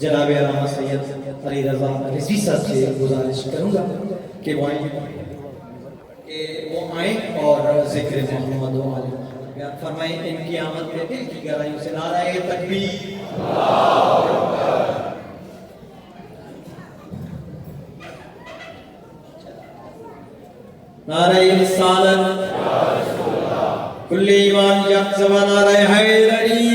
جناب علامہ سید علی رضا رضوی صاحب سے گزارش کروں گا کہ وہ آئیں اور ذکر محمد و آل محمد بیان فرمائیں. ان کی آمد پہ دل کی گہرائیوں سے نعرہ تکبیر، نعرہ رسالت، کل ایمان جب نعرہ حیدری.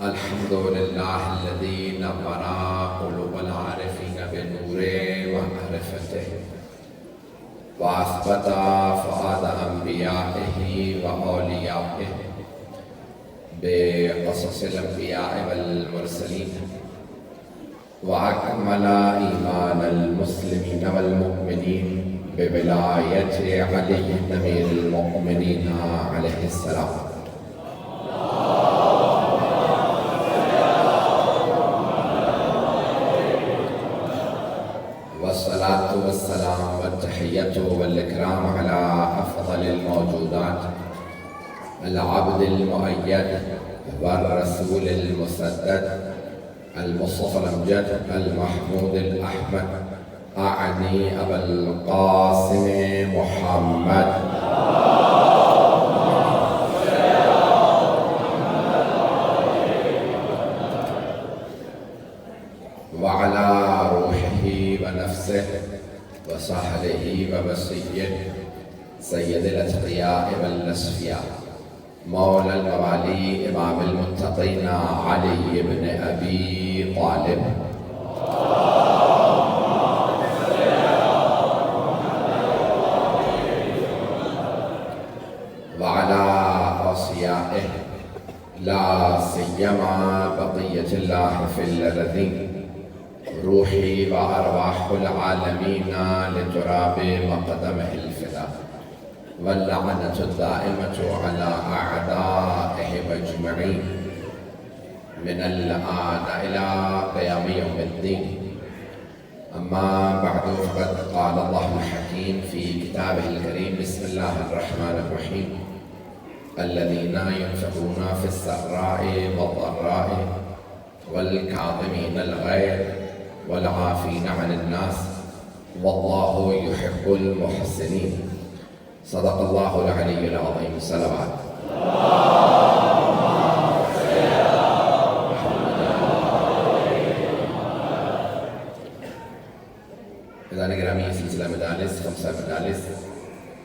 الحمدللہ الذی نور قلوب العارفین بنور معرفتہ واثبت فؤاد انبیائہ واولیائہ بقصص الانبیاء والمرسلین واکمل ایمان المسلمین والمؤمنین بولایت علی امیر المؤمنین علیہ السلام. والصلاة والسلام والتحية والإكرام على أفضل الموجودات العبد المؤيد والرسول المسدد المصطفى الأمجد المحمود الأحمد أعني أبا القاسم محمد وعلى روحه ونفسه وصحبه وبصيه سيد الأتقياء والأصفياء مولى الموالي إمام المتقين علي بن أبي طالب وعلى أصفيائه لا سيما بقية الله في الذين روحي وأرواح العالمين لتراب مقدمه الفداء واللعنة الدائمة على أعدائه أجمعين من الآن إلى قيام يوم الدين. أما بعد فقد قال الله الحكيم في كتابه الكريم بسم الله الرحمن الرحيم الذين ينفقون في السراء والضراء والكاظمين الغيظ والعافين عن الناس والله يحب المحسنين. صدق الله العلي العظيم. صلوات. اذان گرامی یہ سلسلہ مجالس خمسہ مجالس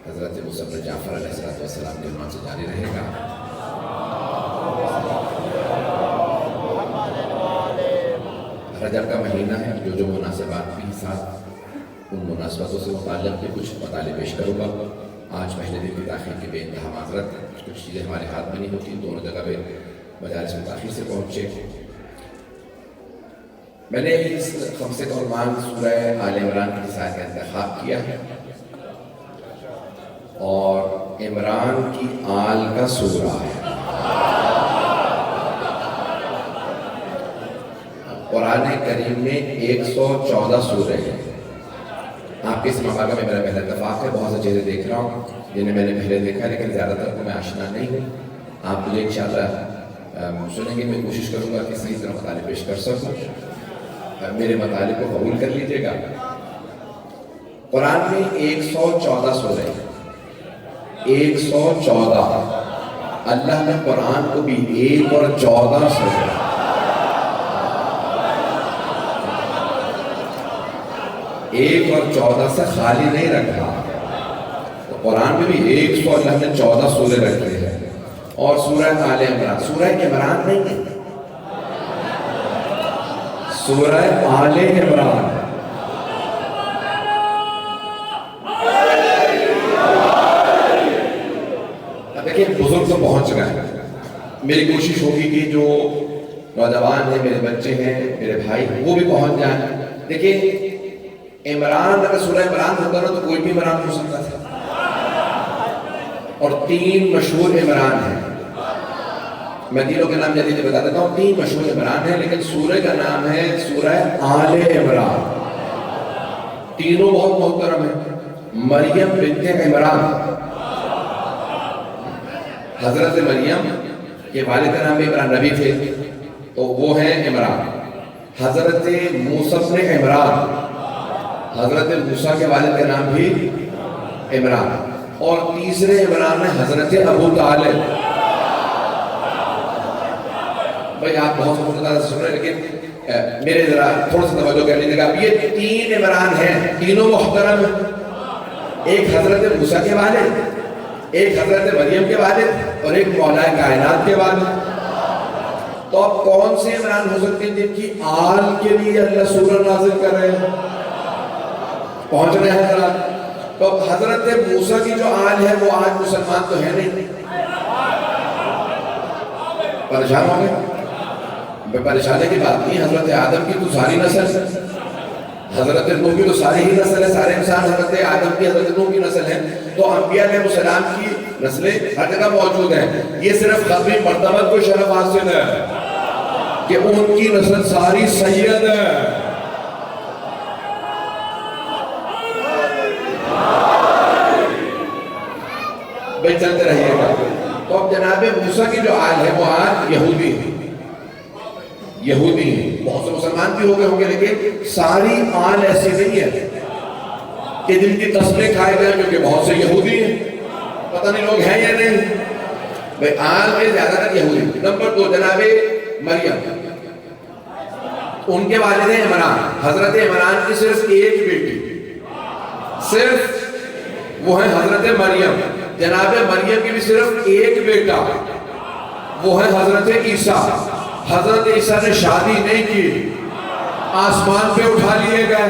حضرت موسیٰ بن جعفر علیہ السلام کے عنوان سے جاری رہے گا. رجب کا مہینہ ہے، جو مناسبات بھی ساتھ ان مناسبتوں سے متعلق بھی کچھ مطالب پیش کروں گا. آج پہلے دن کی تاخیر کی بے انتہا معذرت، کچھ چیزیں ہمارے ہاتھ میں نہیں ہوتی، دونوں جگہ پہ مجالس میں تاخیر سے پہنچے. میں نے اس خمسے کا عنوان سورہ آل عمران کی سائے کا انتخاب کیا ہے، اور عمران کی آل کا سورہ ہے. قرآن کریم میں 114 سورے ہیں. آپ کے اس مقابلہ میں میرا پہلا اتفاق ہے. بہت سے چیزیں دیکھ رہا ہوں جنہیں میں نے پہلے دیکھا، لیکن زیادہ تر کو میں آشنا نہیں ہوں. آپ مجھے انشاءاللہ سنیں گے. میں کوشش کروں گا کہ صحیح طرح مطالب پیش کر سکوں. میرے مطالب کو قبول کر لیجیے گا. قرآن میں 114 سورے ہیں. 114. اللہ نے قرآن کو بھی 1 اور 14 سورے 1 اور 14 سے خالی نہیں رکھا. تو قرآن میں بھی 100 اللہ نے 14 سورے رکھے ہیں. اور سورہ آل عمران، سورہ عمران نہیں ہے، سورہ آل عمران. دیکھیں بزرگ تو پہنچ گئے. میری کوشش ہوگی کہ جو نوجوان ہیں، میرے بچے ہیں، میرے بھائی ہیں، وہ بھی پہنچ جائیں. دیکھیں عمران، اگر سورہ عمران ہوتا نا تو کوئی بھی عمران ہو سکتا تھا. اور 3 مشہور عمران ہیں. میں تینوں کے نام جلدی سے بتا دیتا ہوں. 3 مشہور عمران ہیں لیکن سورہ کا نام ہے سورہ آل عمران. تینوں بہت محترم ہیں. مریم بنت عمران، حضرت مریم کے والد کا نام بھی عمران نبی تھے تو وہ ہیں عمران. حضرت موسیٰ بن عمران، حضرت موسیٰ کے والد کا نام بھی عمران. اور تیسرے عمران ہے حضرت ابو طالب. بھئی آپ بہت خوبصورت سے سن رہے ہیں لیکن میرے ذرا تھوڑا سا توجہ کر لیجیے گا. یہ 3 عمران ہیں، تینوں محترم ہیں. ایک حضرت موسیٰ کے والد، ایک حضرت مریم کے والد اور ایک مولا کائنات کے والد. تو اب کون سے عمران ہو سکتے ہیں جن کی آل کے لیے اللہ سورہ نازل کر رہے ہیں؟ پہنچ رہے ہیں ذرا. تو حضرت موسیٰ کی جو آل ہے وہ آج مسلمان تو ہے نہیں. پریشان ہو گئے؟ پریشانے کی بات نہیں. حضرت آدم کی تو ساری نسل ہے، حضرت نوح کی تو ساری ہی نسل ہے. سارے انسان حضرت آدم کی حضرت نوح کی نسل ہیں. تو انبیاء علیہ السلام کی نسلیں ہر جگہ موجود ہیں. یہ صرف ختمی مرتبہ کو شرف حاصل ہے کہ ان کی نسل ساری سید ہے. بھئی چلتے رہیے گا. تو اب جناب موسیٰ کی جو آل ہے وہ آج یہودی ہے. یہودی ہیں. بہت سے مسلمان بھی ہو گئے ہوں گے لیکن ساری آل ایسی نہیں ہے کہ جن کی تسبیح کھائے گئے کیونکہ بہت سے یہودی ہیں. پتہ نہیں لوگ ہیں یا نہیں. بھئی آل میں زیادہ تر یہودی. نمبر 2 جناب مریم، ان کے والد ہیں عمران. حضرت عمران کی صرف ایک بیٹی، صرف وہ ہے حضرت مریم. جناب مریم کی بھی صرف ایک بیٹا، وہ ہے حضرت عیسیٰ. حضرت عیسیٰ نے شادی نہیں کی، آسمان پہ اٹھا لیے گئے.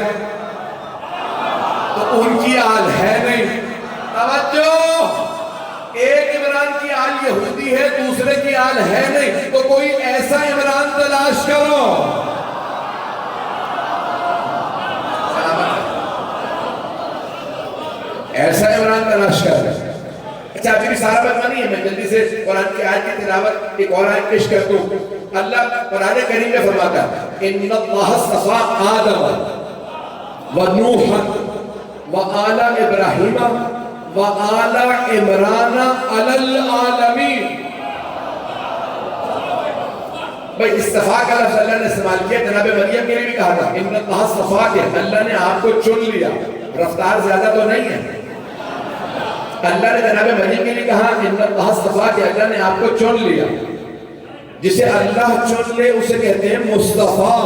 تو ان کی آل ہے نہیں. توجہ، ایک عمران کی آل یہودی ہے، دوسرے کی آل ہے نہیں. تو کوئی ایسا عمران تلاش کرو. ایسا عمران تلاش کرو. اچھا ابھی بھی سارا بات نہیں ہے، میں جلدی سے قرآن کی آیت کی تلاوت ایک اور آیت پیش کر دوں. اللہ قرآن کریم میں فرماتا ہے ان اللہ اصطفیٰ آدم و نوحا و آل ابراہیم و آل عمران علی العالمین. بھئی استفاء کا لفظ اللہ نے استعمال کیا. جناب مریم کے لیے بھی کہا تھا ان اللہ اصطفیٰ کے، اللہ نے آپ کو چن لیا. رفتار زیادہ تو نہیں ہے. اللہ نے جناب مریم کے لیے کہا ان اللہ اصطفیٰ کے، اللہ نے آپ کو چن لیا. جسے اللہ چن لے اسے کہتے ہیں مصطفیٰ.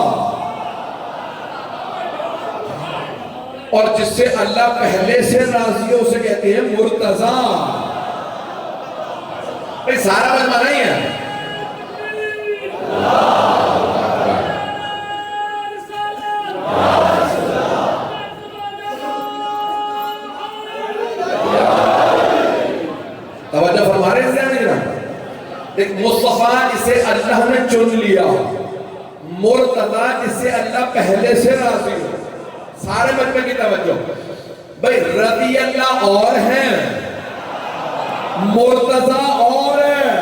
اور جس سے اللہ پہلے سے راضی ہو اسے کہتے ہیں مرتضیٰ. سارا مجمع نہیں ہے. توجہ فرما رہے ہیں نہیں رہا. ایک مصطفیٰ جسے اللہ نے چن لیا، مرتضیٰ جسے اللہ پہلے سے راضی ہو. سارے مجمع کی توجہ. بھئی رضی اللہ اور ہیں، مرتضیٰ اور ہے.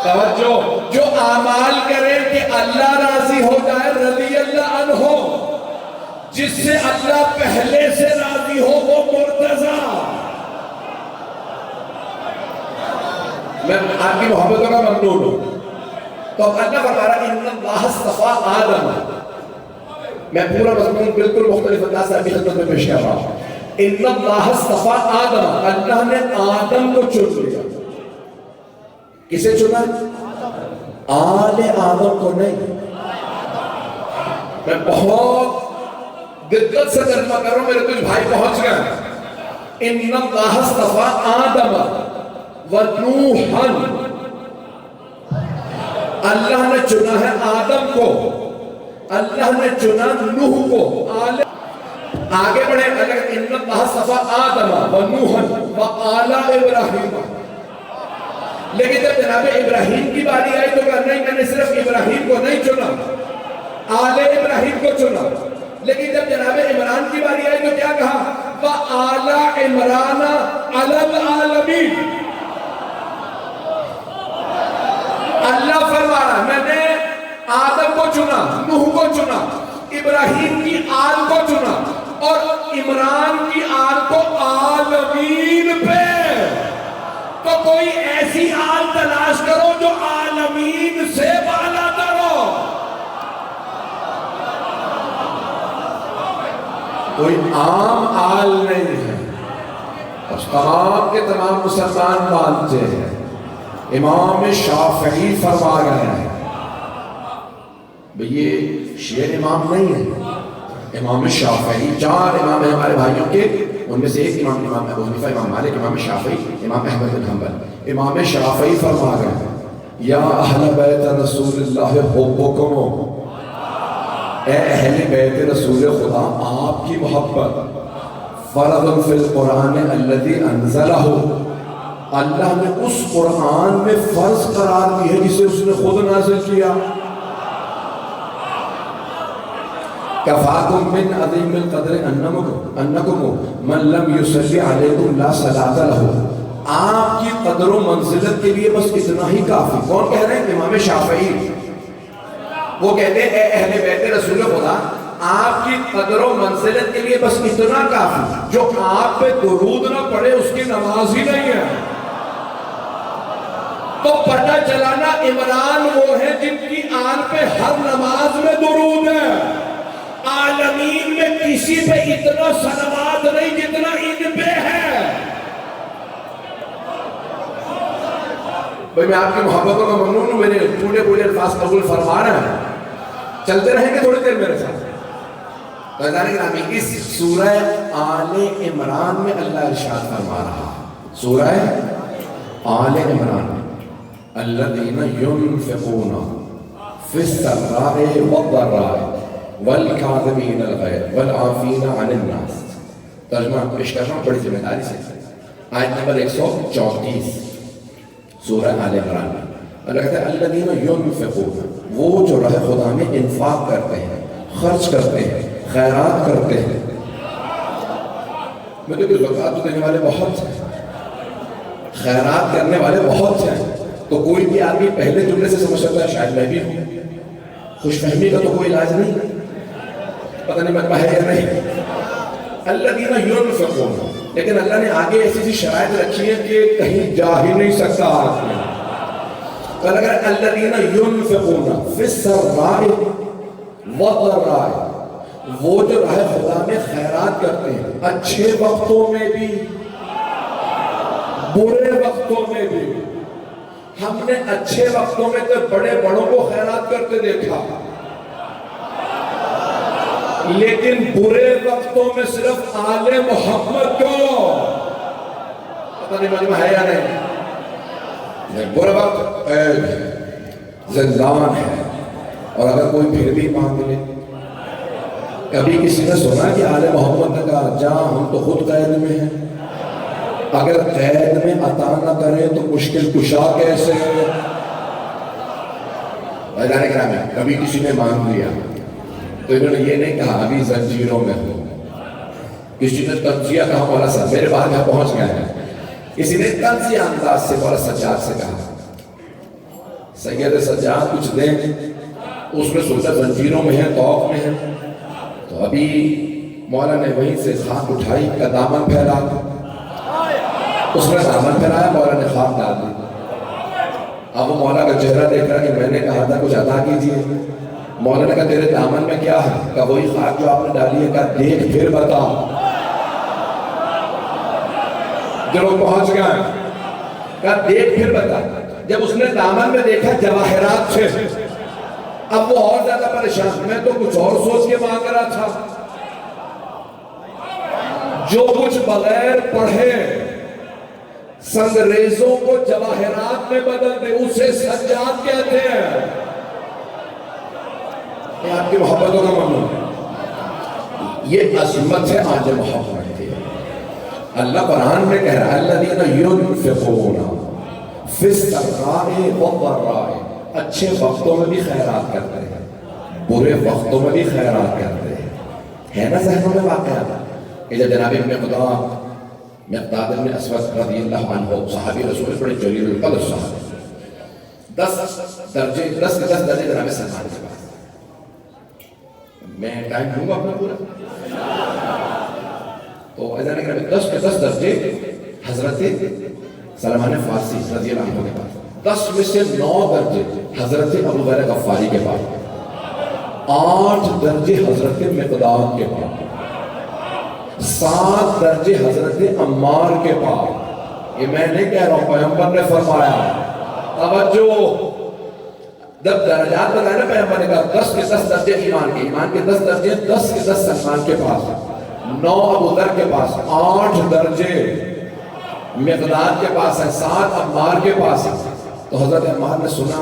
توجہ، جو اعمال کریں کہ اللہ راضی ہو جائے رضی اللہ عنہ، جس سے اللہ پہلے سے راضی ہو وہ مرتضیٰ. میں آپ کی محبتوں کا ممنون ہوں. تو اب اللہ فرما رہا ان اللہ اصطفیٰ آدم. میں پورا مضمون بالکل مختلف انداز سے ابھی خدمت میں پیش کر رہا ہوں. ان اللہ اصطفیٰ آدم، اللہ نے آدم کو چن لیا. کسے چنا؟ آل آدم کو نہیں. میں بہت دقت سے ترجمہ کر رہا ہوں، میرے کچھ بھائی پہنچ گئے. ان اللہ اصطفیٰ آدم و نوحا، اللہ نے چنا ہے آدم کو، اللہ نے چنا نوح کو. آگے بڑھے اگر ان اللہ اصطفیٰ آدم و نوحا و آل ابراہیم. لیکن جب جناب ابراہیم کی باری آئی تو کہا نہیں، میں نے صرف ابراہیم کو نہیں چنا، آل ابراہیم کو چنا. لیکن جب جناب عمران کی باری آئی تو کیا کہا؟ وَآلَ عِمْرَانَ عَلَى الْعَالَمِينَ. اللہ فرما رہا میں نے آدم کو چنا، نوح کو چنا، ابراہیم کی آل کو چنا اور عمران کی آل کو عالمین پہ. تو کوئی ایسی آل تلاش کرو جو عالمین سے بالا تر ہو. کوئی عام آل نہیں ہے. تمام کے تمام مسلمان مانتے ہیں. امام شافعی فرما رہے ہیں بھئی یہ شیعہ امام نہیں ہے. امام شافعی 4 امام ہیں ہمارے بھائیوں کے، ان میں سے ایک امام ابو حنیفہ، امام مالک، امام شافعی، امام احمد بن حنبل. امام شافعی فرما رہے ہیں یا اہل بیت رسول اللہ حبکم، اے اہل بیت رسول خدا آپ کی محبت فرض فی القرآن الذی انزلہ، اللہ نے اس قرآن میں فرض قرار دی ہے جسے اس نے خود نازل کیا. کفاکم من عظیم القدر انکم من لم یصلی علیکم لا صلاۃ لہ. آپ کی قدر و منزلت کے لیے بس اتنا ہی کافی. کون کہہ رہے ہیں؟ امام شافعی. وہ کہتے ہیں اے اہل بیت رسول خدا آپ کی قدر و منزلت کے لیے بس اتنا کافی، جو آپ پہ درود نہ پڑے اس کی نماز ہی نہیں ہے. تو پتہ چلانا عمران وہ ہے جن کی آل پہ ہر نماز میں درود ہے. عالمین میں کسی پہ اتنا صلوات نہیں جتنا ان پہ ہے. بھئی میں آپ کی محبتوں کا ممنون ہوں، میرے پورے الفاظ قبول فرما رہے ہیں. چلتے رہیں گے تھوڑی دیر میرے ساتھ. اس سورہ آل عمران میں اللہ ارشاد فرما رہا، سورہ آل عمران الذین ينفقون فی السراء والضراء والکاظمین الغیظ والعافین عن الناس. ترجمہ پیش کر رہا ہوں بڑی ذمہ داری سے. آیت نمبر 134 سورہ آل عمران میں اللہ کہتا ہے الذین ينفقون، وہ جو راہ خدا میں انفاق کرتے ہیں، خرچ کرتے ہیں، خیرات کرتے ہیں. میں تو زکوٰۃ دینے والے بہت ہیں، خیرات کرنے والے بہت ہیں. تو کوئی بھی آدمی پہلے جملے سے سمجھ سکتا ہے شاید میں بھی ہوں. خوش فہمی کا تو کوئی علاج نہیں، پتہ نہیں مجمع ہے یا نہیں. الذین ينفقون، لیکن اللہ نے آگے ایسی شرائط رکھی ہے کہ کہیں جا ہی نہیں سکتا آدمی. تو اگر الذین ينفقون فی السراء والضراء، وہ جو راہ خدا میں خیرات کرتے ہیں اچھے وقتوں میں بھی برے وقتوں میں بھی. ہم نے اچھے وقتوں میں تو بڑے بڑوں کو خیرات کرتے دیکھا، لیکن برے وقتوں میں صرف آل محمد کو. پتہ نہیں مجمع ہے یا نہیں. برا وقت زندان ہے، اور اگر کوئی پھر بھی مانگ لے. کبھی کسی نے سنا کہ آل محمد نے کہا جہاں ہم تو خود قید میں ہیں، اگر قید میں عطا نہ کریں تو مشکل کشا کیسے ہے. بھائی کرام، کبھی کسی نے مانگ لیا تو انہوں نے یہ نہیں کہا ابھی زنجیروں میں ہو. کسی نے تنزیہ کہا مولا صاحب میرے بعد یہاں پہنچ گئے ہیں. کسی نے تنزیہ انداز سے مولا سجاد سے کہا سید سجاد کچھ دیں. اس نے سوچا زنجیروں میں ہیں، توق میں ہیں. تو ابھی مولا نے وہیں سے خاک اٹھائی کا دامن پھیلا. اس نے دامن پھیلایا، مولا نے خاک ڈال دی. اب وہ مولا کا چہرہ دیکھ رہا کہ میں نے کہا تھا کچھ عطا کیجیے. مولا نے کہا تیرے دامن میں کیا ہے؟ کہا وہی خاک جو آپ نے ڈالی ہے. کہا دیکھ پھر بتا. جب وہ پہنچ گئے کہا دیکھ پھر بتا. جب اس نے دامن میں دیکھا جواہرات تھے، اب وہ اور زیادہ پریشان. میں تو کچھ اور سوچ کے مانگ رہا تھا. جو کچھ بغیر پڑھے سنگریزوں کو جواہرات میں بدل دے اسے سجاد کہتے ہیں. یہ آپ کی محبتوں کا ممنون ہے. یہ عظمت ہے آج محمد کی. اللہ قرآن میں کہہ رہا ہے الذین ينفقون فی السراء والضراء، اچھے وقتوں میں بھی خیرات کرتے ہیں، برے وقتوں میں بھی خیرات کرتے ہیں. ہے نا ذہنوں میں واقعہ کہ جب جناب مقداد بن اسود رضی اللہ عنہ صحابی رسول بڑے جلیل القدر صاحب 10 درجے جناب سلمان کے پاس. میں ٹائم دوں گا اپنا پورا تو ایسا نہیں کہ 10 کے 10 درجے حضرت سلمان فارسی رضی اللہ عنہ کے پاس, 10 میں سے 9 درجے حضرت ابو ذر غفاری کے پاس, 8 درجے حضرت مقداد کے پاس, 7 درجے حضرت عمار کے پاس. یہ میں نہیں کہہ رہا ہوں, پیغمبر نے فرمایا. توجہ, جب درجات بتائے نا پیغمبر نے کہا 10 کے 10 درجے ایمان کے 10 درجے, 10 کے 10 سلمان کے پاس, 9 ابو ذر کے پاس, 8 درجے مقداد کے پاس ہے, 7 عمار کے پاس ہے. تو حضرت عمار نے سنا,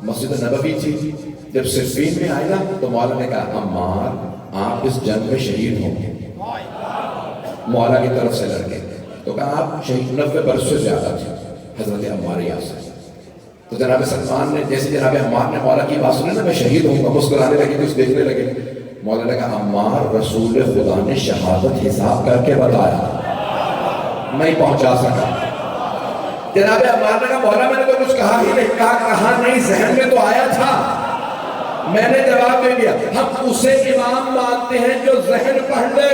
مسجد نبوی تھی, جب صفین میں آئے نا تو مولا نے کہا عمار آپ اس جنگ میں شہید ہوں گے. مولا کی طرف سے لڑکے تو کہا آپ شہید 90 برس سے زیادہ تھے حضرت عمار یاسر. تو جناب سلمان نے جیسے جناب عمار نے مولا کی بات سنی نا میں شہید ہوں گا, مسکرانے لگے, کچھ دیکھنے لگے. مولا نے کہا عمار رسول خدا نے شہادت حساب کر کے بتایا, نہیں پہنچا سکا. جناب عمار نے کہا مولا میں نے تو کچھ کہا ہی نہیں. کہا نہیں, ذہن میں تو آیا تھا. میں نے جواب دے دیا ہم اسے امام مانتے ہیں جو ذہن پڑھ لے.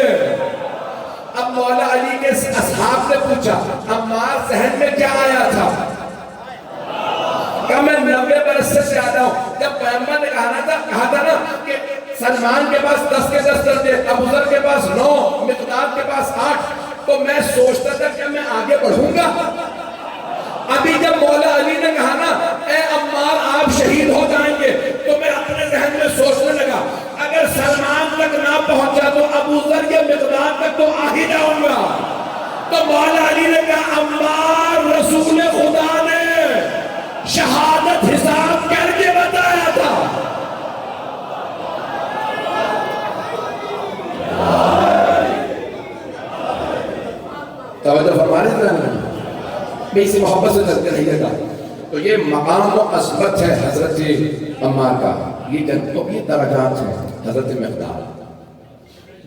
اب مولا علی کے اصحاب نے پوچھا عمار ذہن میں کیا آیا تھا؟ کہا میں 90 برس سے زیادہ ہوں. جب پیغمبر نے کہا تھا نا کہ سلمان کے پاس 10 کے 10 درجے, ابو ذر کے پاس 9, مقداد کے پاس 8, تو میں سوچتا تھا کہ میں آگے بڑھوں گا. ابھی جب مولا علی نے کہا نا اے عمار آپ شہید ہو جائیں گے, تو میں اپنے ذہن میں سوچنے لگا اگر سلمان تک نہ پہنچا تو ابو ذر یا مقداد تک تو آ ہی جاؤں گا. تو مولا علی نے کہا عمار رسول خدا نے شہادت حساب کر کے بتایا تھا. توجہ فرما رہے ہیں میں اسی محبت سے چلتے رہیے گا. تو یہ مقام و عظمت ہے حضرت عمار کا, یہ درجات ہیں. حضرت مقداد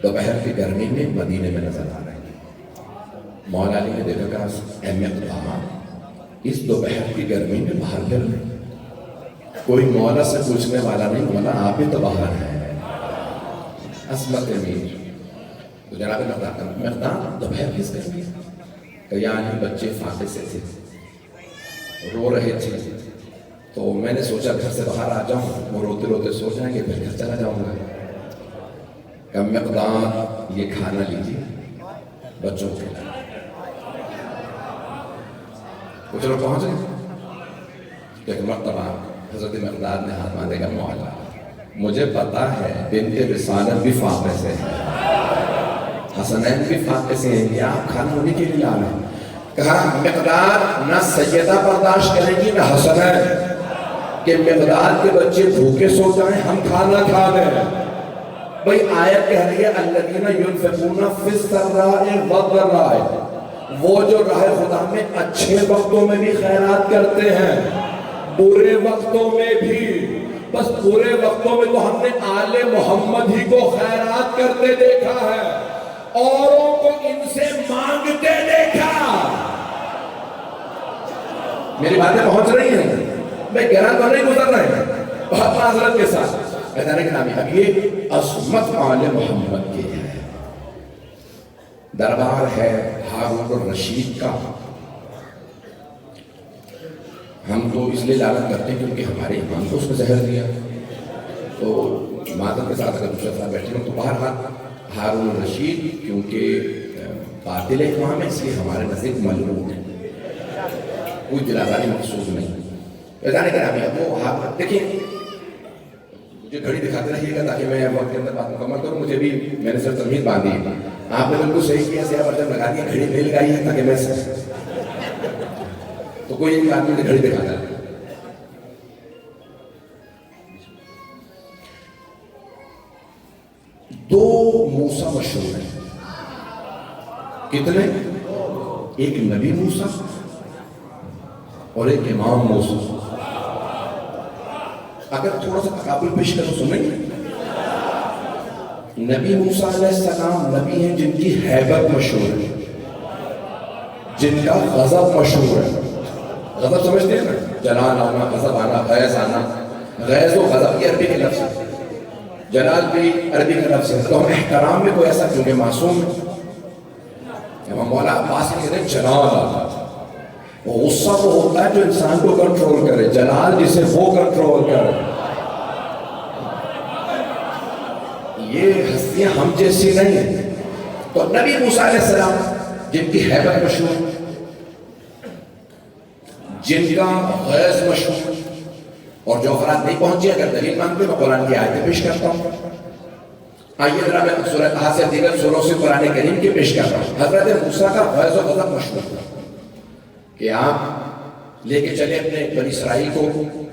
دوپہر کی گرمی میں مدینے میں نظر آ رہے ہیں. مولا علی نے دیکھا کہ اے مقداد اس دوپہر کی گرمی میں باہر گر رہے, کوئی مولا سے پوچھنے والا نہیں, مولا آپ ہی تو باہر ہیں. عظمت امیر. تو جناب مقداد دوپہر کس گرمی کہ یعنی بچے فاتح سے تھے, رو رہے تھے. تو میں نے سوچا گھر سے باہر آ جاؤں, وہ روتے روتے سو جائیں گے, پھر گھر چلا جاؤں گا. کہ مقداد یہ کھانا لیجیے بچوں کے لیے. کچھ لوگ پہنچ گئے. ایک مرتبہ حضرت مقداد نے ہاتھ باندھے گا مولا مجھے پتا ہے بنت رسالت بھی فاقے سے ہے, حسنین بھی فاقے سے ہیں, یہ آپ کھانا ہونے کے لیے لا رہے ہیں. کہا مقداد نہ سیدہ برداشت کرے گی نہ حسنین کہ مقداد کے بچے بھوکے سو جائیں ہم کھانا کھا لیں. بھئی آیت کہہ رہی ہے الذین ینفقون فی السراء والضراء, وہ جو راہ خدا میں اچھے وقتوں میں بھی خیرات کرتے ہیں, برے وقتوں میں بھی. بس برے وقتوں میں تو ہم نے آل محمد ہی کو خیرات کرتے دیکھا ہے, اوروں کو ان سے مانگتے دیکھا. میری باتیں پہنچ رہی ہیں, میں گہرا تو نہیں گزر رہے ہیں, بہت معذرت کے ساتھ بتانے کے نام. اب یہ عظمت آل محمد کی ہے. دربار ہے ہارون الرشید کا. ہم تو اس لیے لعنت کرتے ہیں کیونکہ ہمارے امام کو اس نے زہر دیا. تو معذرت کے ساتھ اگر دوسرے ساتھ بیٹھے ہوں تو بہرحال ہارون الرشید کیونکہ قاتل امام ہے, اس لیے ہمارے نزدیک ملعون ہے, کوئی دلازاری مقصود نہیں. جانے کا نام ہے وہ. دیکھیں مجھے گھڑی دکھاتے رہیے گا تاکہ میں وقت کے اندر بات مکمل کروں. مجھے بھی میں نے سر تمیز باندھی ہے, آپ نے بالکل صحیح کیا, سیاہ برتن لگا دیا, گھڑی نہیں لگائی ہے تاکہ میں تو کوئی ایک آدمی نے گھڑی دکھاتا ہے. دو موسیٰ مشہور ہیں. کتنے؟ ایک نبی موسیٰ اور ایک امام موسیٰ. اگر تھوڑا سا تقابل پیش کرو سنیں گے. نبی موسیٰ علیہ السلام نبی ہیں جن کی ہیبت مشہور ہے، جن کا غضب مشہور ہے. غضب سمجھتے ہیں نا؟ جلال آنا، غضب آنا، غیظ آنا. غیظ و غضب یہ عربی کے لفظ ہے، جلال بھی عربی کا لفظ ہے. تو ہم احترام میں کوئی ایسا کیونکہ معصوم ہے. ہم مولا عباس کہتے ہیں جلال آنا. وہ غصہ وہ ہوتا ہے جو انسان کو کنٹرول کرے، جلال جسے وہ کنٹرول کرے. یہ ہستیاں ہم جیسی نہیں ہیں. تو نبی موسیٰ علیہ السلام جن کی ہیبت مشہور، جن کا غیظ مشہور، اور جو افراد نہیں پہنچے اگر دلیل مانگتے میں قرآن کی آیتیں پیش کرتا ہوں. آئیے ذرا میں سورہ طٰہٰ سے دیگر سوروں سے قرآن کریم کی پیش کرتا ہوں. حضرت موسیٰ کا غیظ و غضب مشہور تھا کہ آپ لے کے چلے اپنے بنی اسرائیل کو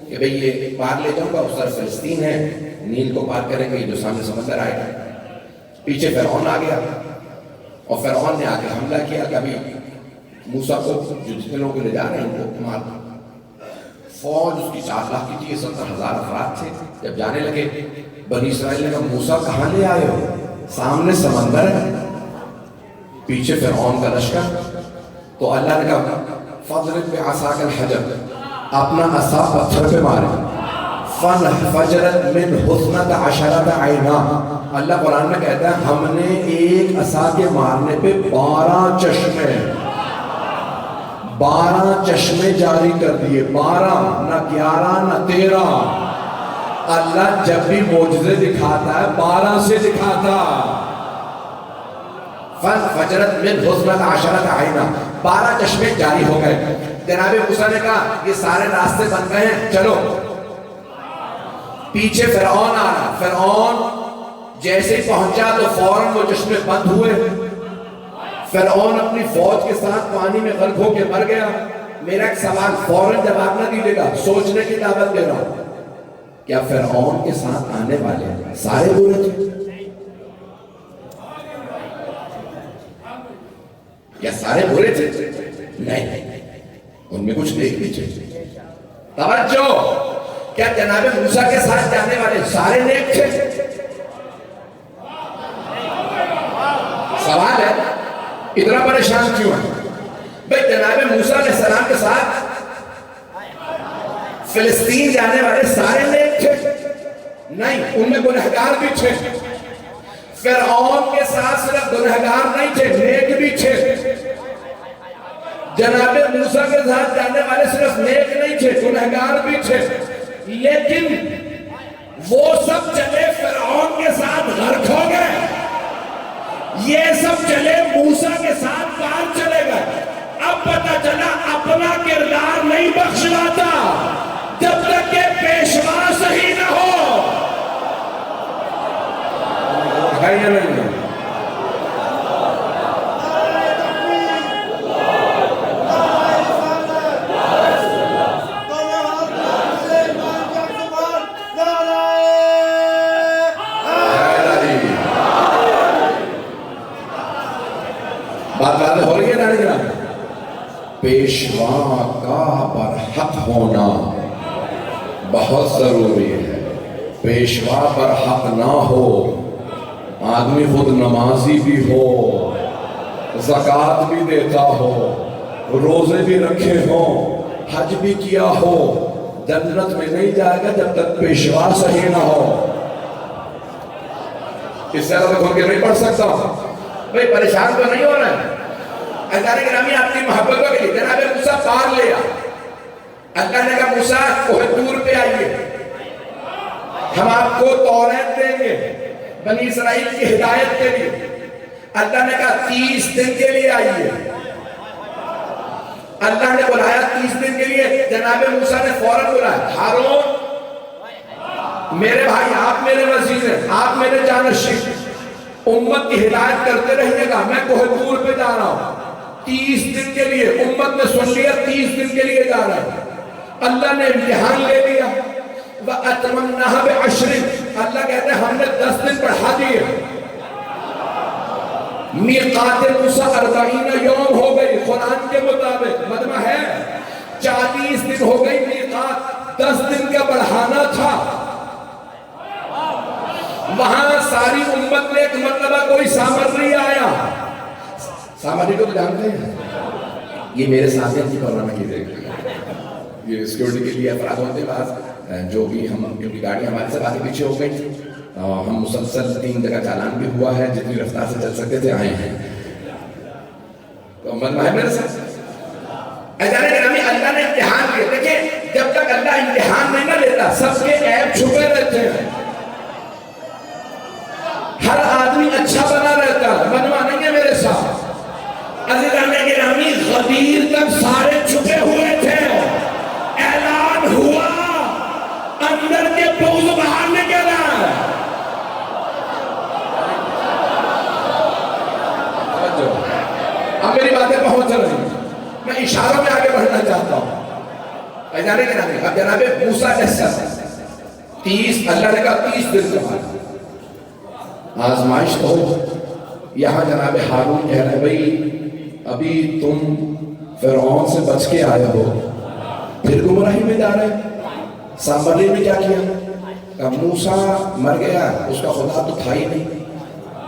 کہ بھئی یہ پار لے جاؤں گا، اس طرف فلسطین ہے، نیل کو پار کریں گے، جو سامنے سمندر آئے گا. پیچھے فرعون آ گیا اور فرعون نے آ کے حملہ کیا کہ ابھی موسیٰ کو جو جتنے لوگوں کو لے جا رہے ہیں ان کو مار دو. فوج اس کی 4 لاکھ کی تھی، 70,000 افراد تھے. جب جانے لگے بنی اسرائیل نے کہا موسیٰ کہاں لے آئے ہو؟ سامنے سمندر ہے، پیچھے فرعون کا لشکر. تو اللہ نے کہا فضرب بعصاک الحجر، اپنا عصا پتھر پہ مارے. فانفجرت منہ اثنتا عشرۃ عینا. اللہ قرآن میں کہتا ہے ہم نے ایک عصا کے مارنے پہ 12 چشمے جاری کر دیے. 12 نہ 11 نہ 13. اللہ جب بھی معجزے دکھاتا ہے 12 سے دکھاتا. فانفجرت منہ اثنتا عشرۃ عینا، 12 چشمے جاری ہو گئے. جناب موسیٰ نے کہا یہ سارے راستے بن گئے ہیں، چلو. پیچھے فرعون آ رہا. فرعون جیسے ہی پہنچا تو فوراً وہ چشمے بند ہوئے. فرعون اپنی فوج کے ساتھ پانی میں غرق ہو کے مر گیا. میرا ایک سوال فوراً جواب نہ دیجیے گا، سوچنے کی دعوت دے رہا ہوں. کیا فرعون کے ساتھ آنے والے سارے برے تھے؟ کیا سارے برے تھے؟ نہیں، ان میں کچھ نیک بھی تھے. توجہ، کیا جناب موسیٰ کے ساتھ جانے والے سارے نیک تھے؟ سوال ہے اتنا پریشان کیوں ہے؟ بھئی جناب موسیٰ علیہ السلام کے ساتھ فلسطین جانے والے سارے نیک تھے؟ نہیں، ان میں گنہگار بھی تھے. فرعون کے ساتھ صرف گنہگار نہیں تھے، نیک بھی تھے. جناب موسیٰ کے ساتھ جانے والے صرف نیک نہیں تھے، گنہگار بھی تھے. لیکن وہ سب چلے فرعون کے ساتھ غرق ہو گئے، یہ سب چلے موسیٰ کے ساتھ پار چلے گئے. اب پتہ چلا اپنا کردار نہیں بخشواتا جب تک کہ پیشوا صحیح نہ ہو. ہے یا نہیں؟ بات ہو رہی ہے نا جناب؟ پیشوا کا برحق ہونا بہت ضروری ہے. پیشوا برحق نہ ہو، آدمی خود نمازی بھی ہو، زکوٰۃ بھی دیتا ہو، روزے بھی رکھے ہوں، حج بھی کیا ہو، جنت میں نہیں جائے گا جب تک پیشوا صحیح نہ ہو. اس سے زیادہ کھول کے نہیں پڑھ سکتا. بھئی پریشان تو نہیں ہو رہا ہے؟ اللہ نے گرامی آپ کی محبتوں کے لیے جناب موسیٰ پار لیا. اللہ نے کہا موسیٰ کوہ طور پہ آئیے، ہم آپ کو توریت دیں گے بنی اسرائیل کی ہدایت کے لیے. اللہ نے کہا 30 دن کے لیے آئیے. اللہ نے بلایا 30 دن کے لیے. جناب موسیٰ نے فوراً بلایا ہارون میرے بھائی، آپ میرے وزیر ہیں، آپ میرے جانشین، امت کی ہدایت کرتے رہیے گا. میں کوہ طور پہ جا رہا ہوں 30 دن کے لیے. امت نے سن لیا 30 دن کے لیے جا رہا ہے. اللہ نے امتحان لے لیا. وَأَتْمَمْنَاهَا بِعَشْرٍ، اللہ کہتے ہیں ہم نے 10 دن بڑھا دیے. میقات موسیٰ 40 یوم ہو گئی قرآن کے مطابق. مجمع ہے 40 دن ہو گئی میقات، 10 دن کا بڑھانا تھا. وہاں ساری امت میں ایک مرتبہ کوئی سامری آیا. سامری کو تو جانتے ہیں, یہ میرے ساتھ ہیں, کورونا کی دیکھ یہ سیکورٹی کے لیے افراد ہوتے ہیں بعض, جو بھی ہم کیونکہ گاڑی ہمارے سے آگے پیچھے ہو گئی, ہم مسلسل 3 جگہ چالان بھی ہوا ہے, جتنی رفتار سے چل سکتے تھے آئے ہیں. تو مجمع ہے میرے ساتھ. اجانے گرامی اللہ نے امتحان کیا. دیکھیں جب تک اللہ امتحان نہیں نہ لیتا سب کے عیب چھپے رہتے ہیں, ہر آدمی اچھا بنا رہتا ہے. مجمع نہیں ہے میرے ساتھ. عزیزانے گرامی غدیر تک سارے چھپے ہوئے تھے, اعلان ہوا اندر کے بغض باہر نکلا. اب میری باتیں پہنچ رہی ہیں, میں اشاروں میں آگے بڑھنا چاہتا ہوں. جانے کے نام اب جناب موسیٰ ایسا 30 اللہ نے کہا 30 دن کا بعد آزمائش تو ہو. یہاں جناب ہارون کہہ رہے بھئی ابھی تم فرعون سے بچ کے آئے ہو, پھر گمراہی میں جا رہے. سامری نے کیا کیا, کہا موسیٰ مر گیا, اس کا خدا تو تھا ہی نہیں.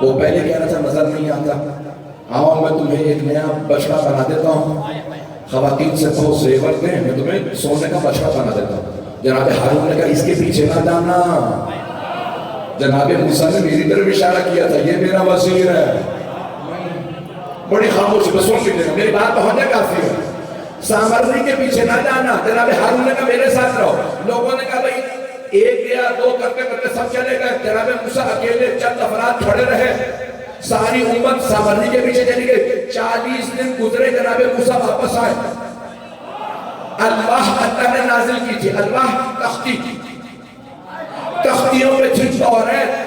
وہ پہلے کہہ رہا تھا نظر نہیں آتا, آؤ میں تمہیں ایک نیا بچڑا بنا دیتا ہوں, خواتین سے بہت زیور دیں, میں تمہیں سونے کا بچڑا بنا دیتا ہوں. جناب ہارون نے کہا اس کے پیچھے نہ جانا. جناب موسیٰ نے میری طرف اشارہ کیا تھا, یہ میرا وزیر ہے. بڑی خاموشی بس سن لیجیے, میری بات پہنچے کافی ہے. سامری کے پیچھے نہ جانا. جناب ہارون نے کہا میرے ساتھ رہو. لوگوں نے کہا بھائی 1 یا 2 کرتے کرتے سب چلے گئے. جناب موسیٰ اکیلے چند افراد کھڑے رہے, ساری امت سامری کے پیچھے چلی گئی. 40 دن گزرے, جناب موسیٰ واپس آئے. اللہ نے نازل کی تھی اللہ تختی, تختیوں پہ تھی توریت.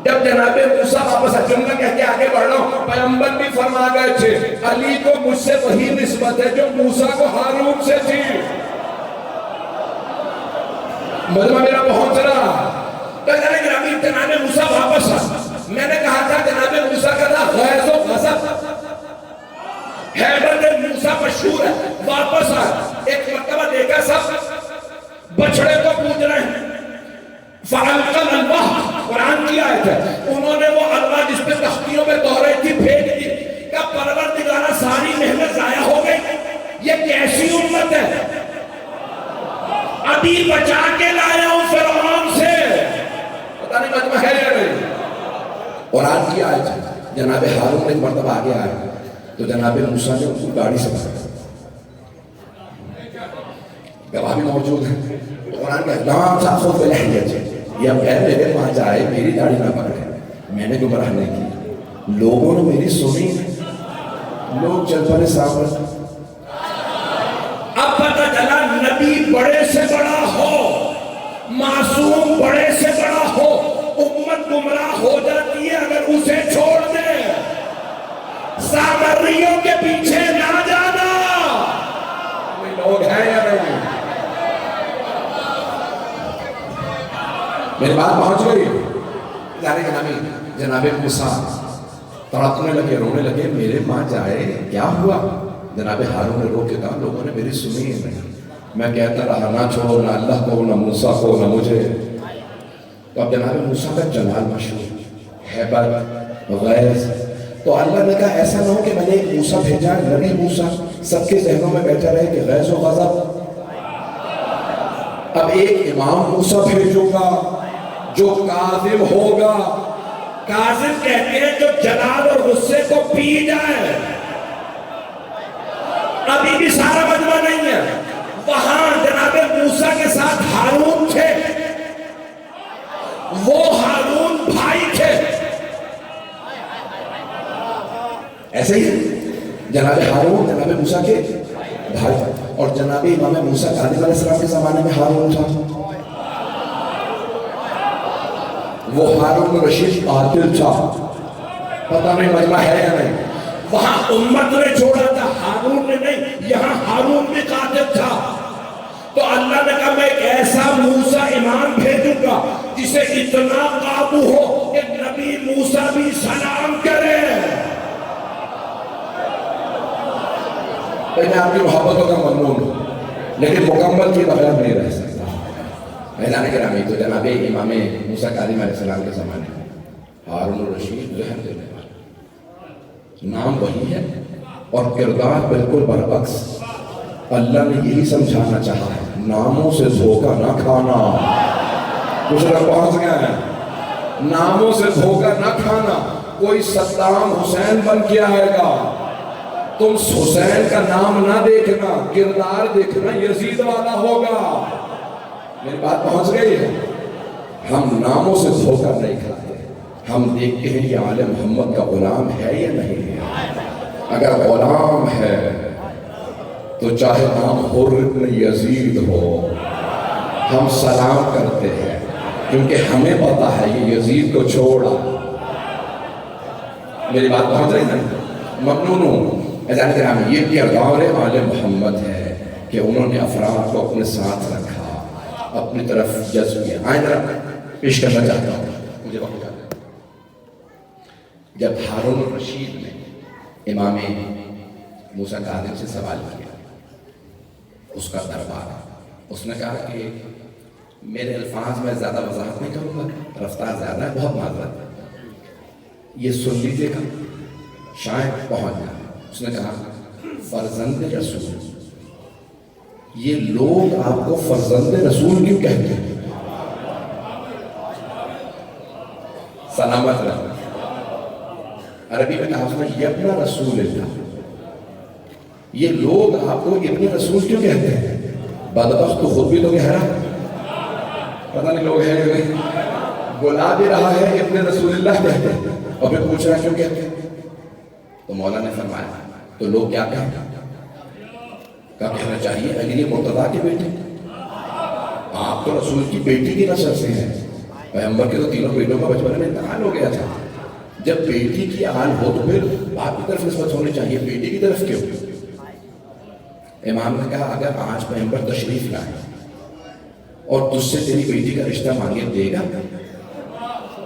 جب جناب موسیٰ واپس آئے, جملہ کہہ کے آگے بڑھ رہا ہوں, پیغمبر بھی فرما گئے تھے علی کو مجھ سے وہی نسبت ہے جو موسیٰ کو ہارون سے تھی. مجمع میرا پہنچ رہا. تو جناب موسیٰ واپس آئے. میں نے کہا تھا جناب موسیٰ کا نام غیظ و غضب, حیبت موسیٰ مشہور ہے. واپس آئے, ایک مرتبہ دیکھا سب بچڑے کو پوج رہے ہیں. فَعَلْقَ الْوَحْ قرآن کی آیت ہے, انہوں نے وہ الواح جس پہ تختیوں میں دورے تھی پھینک دی. کہ پروردگارہ ساری محنت ضائع ہو گئی, یہ کیسی امت ہے, ابھی بچا کے لایا ہوں فرعون سے. پتہ نہیں مجمع ہے یا نہیں. قرآن کی آیت ہے. جناب ہارون ایک مرتبہ آگے آئے تو جناب موسیٰ نے اس کو گاڑی سے بھاگا. گواہ بھی موجود ہے. قرآن کا نام تاخذ بلحیت, یہ اب غیر میرے وہاں جائے میری داڑھی نہ پکڑے. میں نے گمراہ نہیں کی, لوگوں نے میری سنی, لوگ چل پڑے سامنے. اب پتہ چلا نبی بڑے سے بڑا ہو, معصوم بڑے سے بڑا ہو, امت گمراہ ہو جاتی ہے اگر اسے چھوڑ دے. سامریوں کے پیچھے نہ جانا. لوگ ہیں یا نہیں؟ میری بات پہنچ گئی. جناب موسیٰ تڑپنے لگے, رونے لگے, میرے ماں جائے کیا ہوا. جناب ہارون نے رو کے کہا لوگوں نے میری سنی ہی نہیں. میں کہتا رہا نہ چھوڑو نہ اللہ کو نہ موسیٰ کو نہ مجھے. تو اب جناب موسیٰ کا جلال مشہور, حیبت, غیظ. تو اللہ نے کہا ایسا نہ ہو کہ میں نے ایک موسیٰ بھیجا, نبی موسیٰ سب کے ذہنوں میں بیٹھا رہے کہ غیظ و غضب. اب ایک امام موسیٰ بھیجوں گا جو کاظم ہوگا. کاظم کہتے ہیں جو جلال اور غصے کو پی جائے. ابھی بھی سارا مجمع نہیں ہے. وہاں جناب موسیٰ کے ساتھ ہارون تھے, وہ ہارون بھائی تھے. ایسے ہی جناب ہارون جناب موسیٰ کے بھائی, اور جناب امام موسیٰ کاظم علیہ السلام کے زمانے میں ہارون تھا. وہ ہارون رشید قاتل تھا. پتہ نہیں مجمع ہے یا نہیں. وہاں امت نے چھوڑا تھا, ہارون نے نہیں. یہاں ہارون بھی قاتل تھا. تو اللہ نے کہا میں ایک ایسا موسیٰ امام بھیجوں گا جسے اتنا قابو ہو کہ نبی موسیٰ بھی سلام کرے. میں آپ کی محبتوں کا ممنون ہوں, لیکن مکمل کے بغیر نہیں رہ سکتا. اعلان کرامی تو جناب امام موسیٰ کاظم علیہ السلام کے زمانے میں ہارون الرشید زہر دینے والا، نام وہی ہے اور کردار بالکل برعکس۔ اللہ نے یہی سمجھانا چاہا ہے، ناموں سے دھوکہ نہ کھانا۔ کچھ لوگ پہنچ گئے ہیں، ناموں سے دھوکہ نہ کھانا۔ کوئی صدام حسین بن کے آئے گا، تم حسین کا نام نہ دیکھنا، کردار دیکھنا، یزید والا ہوگا۔ میری بات پہنچ گئی ہے؟ ہم ناموں سے دھوکہ نہیں کھاتے، ہم دیکھتے ہیں یہ آل محمد کا غلام ہے یا نہیں ہے۔ اگر غلام ہے تو چاہے نام حر ابن یزید ہو، ہم سلام کرتے ہیں، کیونکہ ہمیں پتا ہے یہ یزید کو چھوڑا۔ میری بات پہنچ رہی ہے؟ ممنون ہوں۔ اذان کرام، یہ کردار آل محمد ہے کہ انہوں نے افراد کو اپنے ساتھ رکھا، اپنی طرف جذب کیا۔ آئیں ذرا پیش کرنا چاہتا ہوں، مجھے وقت ہے۔ جب ہارون الرشید نے امام موسیٰ کاظم سے سوال کیا، اس کا دربار، اس نے کہا کہ میرے الفاظ میں زیادہ وضاحت نہیں کروں گا، رفتار زیادہ ہے، بہت معذرت ہے، یہ سن لیجیے گا، شاید پہنچ جائے۔ اس نے کہا فرزند رسول، یہ لوگ آپ کو فرزند رسول کیوں کہتے ہیں؟ سلامت رہا۔ عربی میں کہا اس نے یبن رسول اللہ، یہ لوگ آپ کو ابن رسول کیوں کہتے ہیں؟ بدبخت تو خود بھی تو کہہ رہا، پتہ نہیں لوگ ہیں کہ نہیں، بلا بھی رہا ہے ابن رسول اللہ کہتے ہیں، اور پھر پوچھ رہا کیوں کہتے ہیں؟ تو مولا نے فرمایا تو لوگ کیا کہیں؟ کیا کہنا چاہیے؟ اگر یہ مرتضیٰ کے بیٹے، آپ تو رسول کی بیٹی کی نسل سے ہیں، پیغمبر کے تو تینوں بیٹوں کا بچپن میں انتقال ہو گیا تھا، جب بیٹی کی آل ہو تو پھر باپ کی طرف نسبت ہونی چاہیے، بیٹی کی طرف کیوں؟ امام نے کہا اگر آج پیغمبر تشریف لائے اور تجھ سے تیری بیٹی کا رشتہ مانگے دے گا؟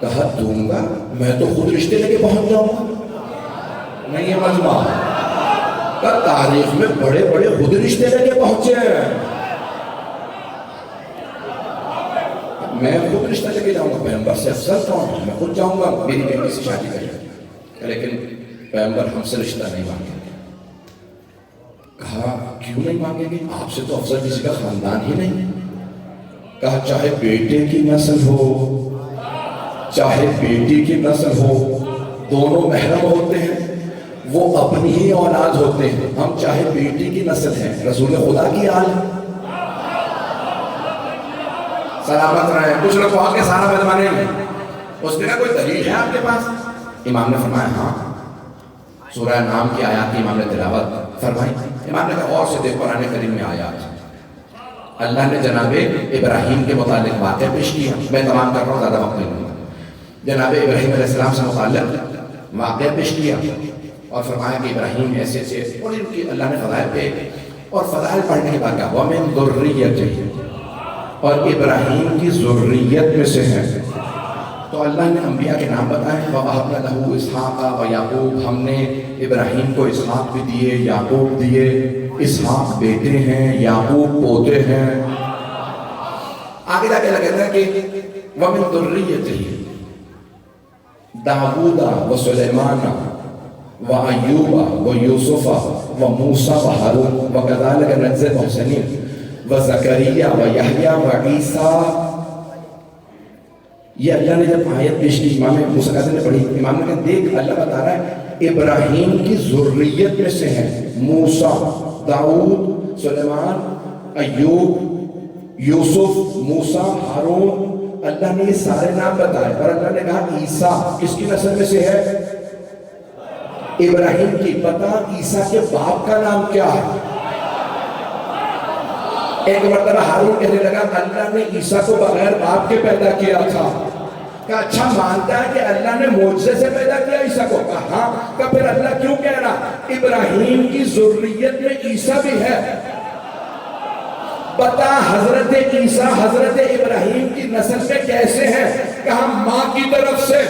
کہا دوں گا، میں تو خود رشتے لے کے پہنچ جاؤں گا۔ نہیں ہے مجمع کا تاریخ میں بڑے بڑے خود رشتے لے کے پہنچے ہیں، میں خود رشتہ لے کے جاؤں گا، پیغمبر سے افضل کون ہے، میں خود جاؤں گا میری بیٹی سے شادی کریں، لیکن پیغمبر ہم سے رشتہ نہیں مانگیں گے۔ کہا کیوں نہیں مانگیں گے؟ آپ سے تو افضل کسی کا خاندان ہی نہیں۔ کہا چاہے بیٹے کی نسل ہو چاہے بیٹی کی نسل ہو، دونوں محرم ہوتے ہیں، وہ اپنی ہی اولاد ہوتے ہیں، ہم چاہے بیٹی کی نسل ہیں، رسول خدا کی آل ہے۔ سلامت رہے۔ کچھ لوگ وہاں کے سارا بدمانے ہیں، اس نے کہا کوئی دلیل ہے آپ کے پاس؟ امام نے فرمایا ہاں، سورہ نام کی آیات کی امام نے تلاوت فرمائی۔ امام نے کہا اور سے دیکھ قرآن کریم میں آیات، اللہ نے جناب ابراہیم کے متعلق واقعہ پیش کیا، میں تمام کر رہا ہوں، زیادہ وقت نہیں لوں گا۔ جناب ابراہیم علیہ السلام سے متعلق واقعہ پیش کیا اور فرمایا کہ ابراہیم ایسے سے، اور ان کی اللہ نے فضائل پہ، اور فضائل پڑھنے کے بعد کہا وَمِن ذُرِّيَّتِهِ، اور ابراہیم کی ذریت میں سے ہیں۔ تو اللہ نے انبیاء کے نام بتائے، وَوَهَبْنَا لَهُ إِسْحَاقَ وَيَعْقُوبَ، ہم نے ابراہیم کو اسحاق بھی دیے، یعقوب دیے۔ اسحاق بیٹے ہیں، یعقوب پوتے ہیں۔ آگے جا کے کہتا ہے کہ وَمِن ذُرِّيَّتِهِ داؤد وسلیمان وأیوب ویوسف وموسیٰ وہارون وکذالک نجزی المحسنین وزکریا ویحییٰ وعیسیٰ۔ یہ اللہ نے جب آیت پیش کی، امام موسیٰ کاظم نے پڑھی، امام نے کہا دیکھ اللہ بتا رہا ہے ابراہیم کی ذریت میں سے ہیں موسیٰ، داؤد، سلیمان، ایوب، یوسف، موسیٰ، ہارون۔ اللہ نے یہ سارے نام بتائے، اور اللہ نے کہا عیسیٰ کس کی نسل میں سے ہے؟ ابراہیم کی۔ پتہ عیسیٰ کے باپ کا نام کیا ہے؟ ایک مرتبہ ہارون کہنے لگا اللہ نے عیسیٰ کو بغیر باپ کے پیدا کیا تھا۔ کہا اچھا مانتا ہے کہ اللہ نے معجزے سے پیدا کیا عیسیٰ کو؟ کہا ہاں۔ کہا پھر اللہ کیوں کہہ رہا ابراہیم کی ذریت میں عیسیٰ بھی ہے؟ پتا حضرت عیسیٰ حضرت ابراہیم کی نسل میں کیسے ہیں؟ کہا ماں کی طرف سے۔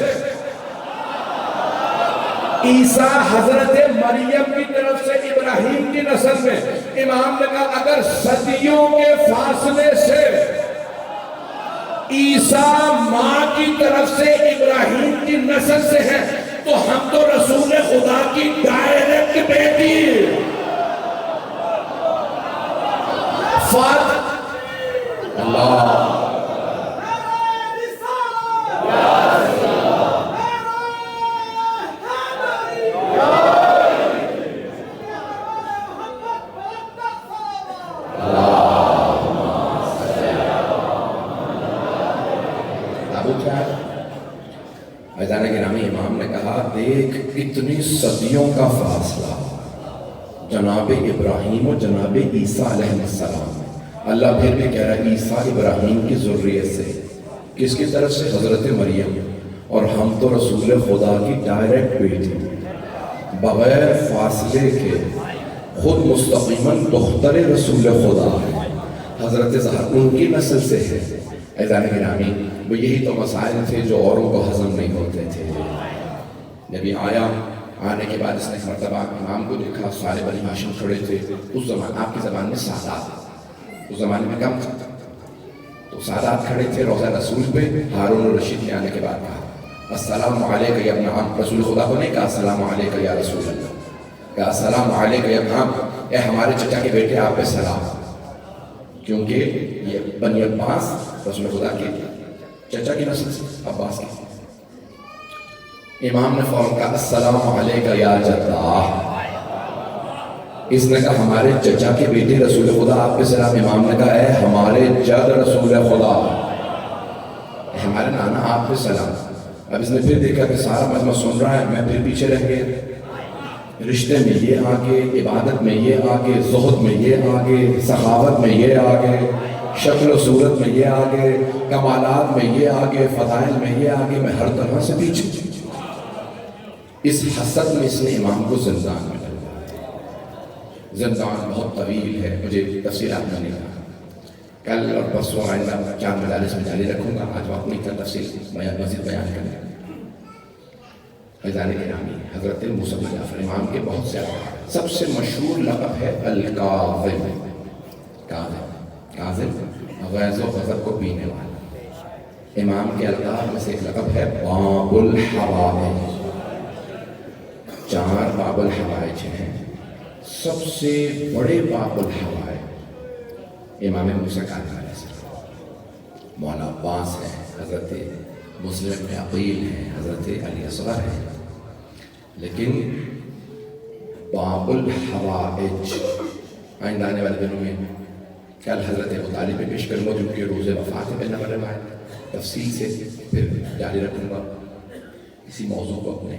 عیسیٰ حضرت مریم کی طرف سے ابراہیم کی نسل میں۔ امام نے کہا اگر صدیوں کے فاصلے سے عیسیٰ ماں کی طرف سے ابراہیم کی نسل سے ہے، تو ہم تو رسول خدا کی ڈائریکٹ بیٹی اللہ میدان گرامی امام نے کہا دیکھ اتنی صدیوں کا فاصلہ جناب ابراہیم و جناب عیسیٰ علیہ السلام، اللہ پھر بھی کہہ رہا ہے عیسیٰ ابراہیم کی ذریت سے، کس کی طرف سے؟ حضرت مریم، اور ہم تو رسول خدا کی ڈائریکٹ بیٹی، بغیر فاصلے کے خود مستقیماً دختر رسول خدا ہے، حضرت زہرا ان کی نسل سے ہے۔ میدان گرامی وہ یہی تو مسائل تھے جو اوروں کو ہضم نہیں ہوتے تھے۔ نبی آیا، آنے کے بعد اس نے مرتبہ امام کو دیکھا، سارے بنی ہاشم کھڑے تھے، اس زمان آپ کی زبان میں سادات، اس زمانے میں کم تھا، تو سادات کھڑے تھے روضہ رسول پہ۔ ہارون الرشید نے آنے کے بعد کہا السلام علیکہ یا ابن عم، رسول خدا کو نہیں کہا السلام علیکہ یا رسول اللہ، کہا السلام علیکہ یا ابن عم، اے ہمارے چچا کے بیٹے آپ پہ سلام، کیونکہ یہ بنی عباس رسول خدا کے چچا کی نسل سے، عباس کی۔ امام نے فوراً کہا السلام علیکہ یا جدہ، اس نے کہا ہمارے چچا کے بیٹے رسول خدا آپ پہ سلام، امام نے کہا اے ہمارے جد رسول خدا، اے ہمارے نانا آپ پہ سلام۔ اب اس نے پھر دیکھا کہ سارا مجمع سن رہا ہے، میں پھر پیچھے رہ گیا، رشتے میں یہ آگے، عبادت میں یہ آگے، زہد میں یہ آگے، سخاوت میں یہ آگے، شکل و صورت میں یہ آگے، کمالات میں یہ آگے، فضائل میں یہ آگے، میں ہر طرح سے پیچھے۔ اس حسد میں اس نے امام کو زندان میں ڈالا۔ زندان بہت طویل ہے، مجھے تفصیلات میں نہیں کہا، کل اور پرسوں آئندہ چار مجالس میں جاری رکھوں گا، آج وقت نہیں تھا تفصیل مزید بیان کرنے کا۔ میدان گرامی حضرت موسیٰ بن جعفر امام کے بہت سے لقب، سب سے مشہور لقب ہے الکاظم، کاظم غیظ و غضب کو پینے والا۔ امام کے القاب میں سے ایک لقب ہے باب الحوائج، چار باب الحوائج ہیں، سب سے بڑے باب الحوائج امام موسیٰ کاظم علیہ السلام، مولا عباس ہے، حضرت مسلم میں عقیل ہیں، حضرت علی اصغر ہیں، لیکن باب الحوائج آئندہ آنے والے دنوں میں کل حضرت ابو طالب پہ پیش کروں گا، جو کہ روز وفات ہے پہلے نمبر روایت، تفصیل سے پھر جاری رکھوں گا اسی موضوع کو اپنے۔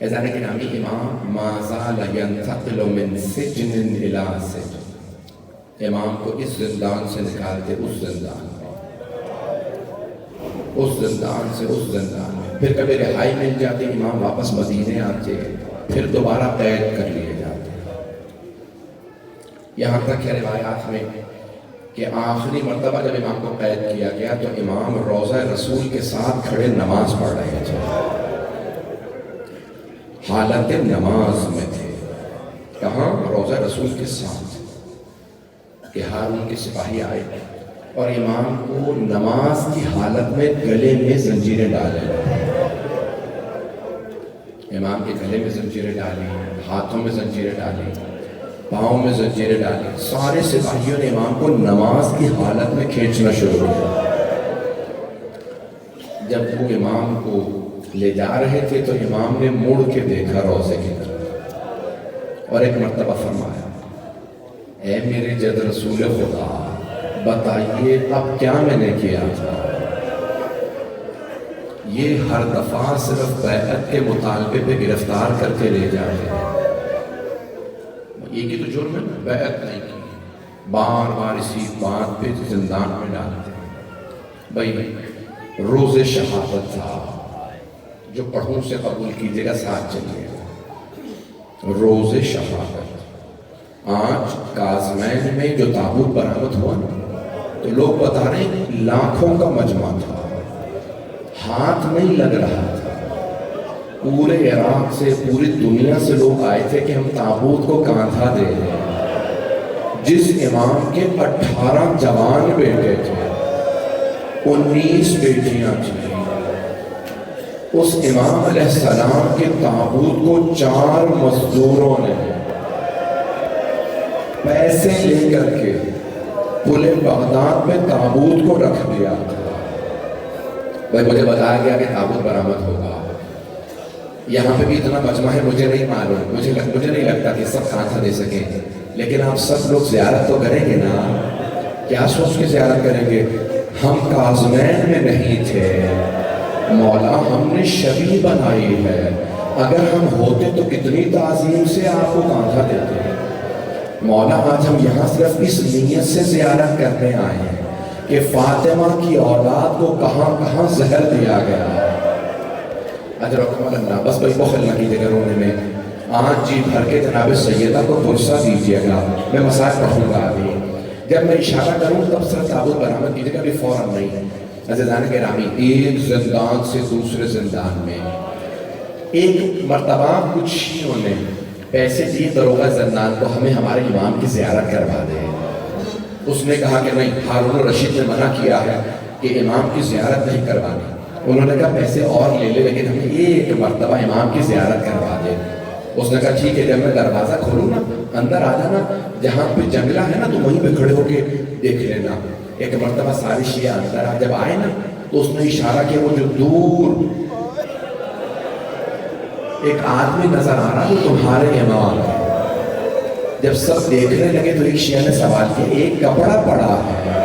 اذان گرامی امام ما زال ينتقل من سجن الى سجن، امام کو اس زندان سے نکالتے اس زندان میں، اس زندان سے اس زندان میں، پھر کبھی رہائی مل جاتی، امام واپس مدینے آتے، پھر دوبارہ قید کر لیے جاتے۔ یہاں تک ہے روایات میں کہ آخری مرتبہ جب امام کو قید کیا گیا تو امام روضہ رسول کے ساتھ کھڑے نماز پڑھ رہے تھے، حالت نماز میں تھے، کہاں؟ روضہ رسول کے ساتھ، کہ ہارون کے سپاہی آئے اور امام کو نماز کی حالت میں گلے میں زنجیریں ڈالے، امام کے گلے میں زنجیریں ڈالی، ہاتھوں میں زنجیریں ڈالی، پاؤں میں زنجیریں ڈالی، سارے سپاہیوں نے امام کو نماز کی حالت میں کھینچنا شروع کیا۔ جب وہ امام کو لے جا رہے تھے تو امام نے مڑ کے دیکھا روضے کی طرف اور ایک مرتبہ فرمایا اے میرے جد رسول خدا بتائیے اب کیا میں نے کیا تھا؟ یہ ہر دفعہ صرف بیعت کے مطالبے پہ گرفتار کر کے لے جاتے ہیں، یہ کی تو جرم ہے، بیعت نہیں کی، بار بار اسی بات پہ زندان میں ڈالتے ہیں۔ بھائی روز شہادت تھا جو پڑھوں سے قبول کیجیے گا، ساتھ چلیے گا، روز شہادت۔ آج کاظمین میں جو تابوت برآمد ہوا تو لوگ بتا رہے ہیں لاکھوں کا مجمع تھا، ہاتھ نہیں لگ رہا تھا، پورے عراق سے پوری دنیا سے لوگ آئے تھے کہ ہم تابوت کو کاندھا دے دیں، جس امام کے 18 جوان بیٹے تھے 19 بیٹیاں تھیں. اس امام علیہ السلام کے تابوت کو 4 مزدوروں نے پیسے لے کر کے پل بغداد میں تابوت کو رکھ دیا. بھائی مجھے بتایا گیا کہ تابوت برآمد ہوگا. یہاں پہ بھی اتنا مجمع ہے, مجھے نہیں معلوم, مجھے نہیں لگتا کہ سب کانٹھا دے سکیں, لیکن آپ سب لوگ زیارت تو کریں گے نا. کیا سوچ کے زیارت کریں گے؟ ہم کاظمین میں نہیں تھے مولا, ہم نے شبیہ بنائی ہے. اگر ہم ہوتے تو کتنی تعظیم سے آپ کو کانٹھا دیتے ہیں مولا. آج ہم یہاں صرف اس نیت سے زیارت کرنے آئے ہیں کہ فاطمہ کی اولاد کو کہاں کہاں زہر دیا گیا. اجرکم اللہ. بس بھائی بخل نہ کیجیے گا رونے میں. آج جی بھر کے جناب سیدہ کو پرسہ دیجیے گا, میں مسائل پڑھوں گا ابھی. جب میں اشارہ کروں تب صرف تابوت برآمد کیجیے گا, ابھی فوراً نہیں. عزیزان گرامی, ایک زندان سے دوسرے زندان میں ایک مرتبہ کچھ شیعوں نے پیسے دیے دروغہ زندان کو, ہمیں ہمارے امام کی زیارت کروا دے. اس نے کہا کہ نہیں, ہارون رشید نے منع کیا ہے کہ امام کی زیارت نہیں کروانی. انہوں نے کہا پیسے اور لے لے, لیکن ہمیں ایک مرتبہ امام کی زیارت کروا دے. اس نے کہا ٹھیک ہے, جب میں دروازہ کھولوں نا اندر آ جانا, جہاں پہ جنگلہ ہے نا تو وہیں پہ کھڑے ہو کے دیکھ لینا. ایک مرتبہ ساری شیعہ اندر جب آئے نا تو اس نے اشارہ کیا, وہ جو دور ایک آدمی نظر آ رہا وہ تمہارے امام ہے. جب سب دیکھنے لگے تو ایک شیعہ نے سوال کیا, ایک کپڑا پڑا ہے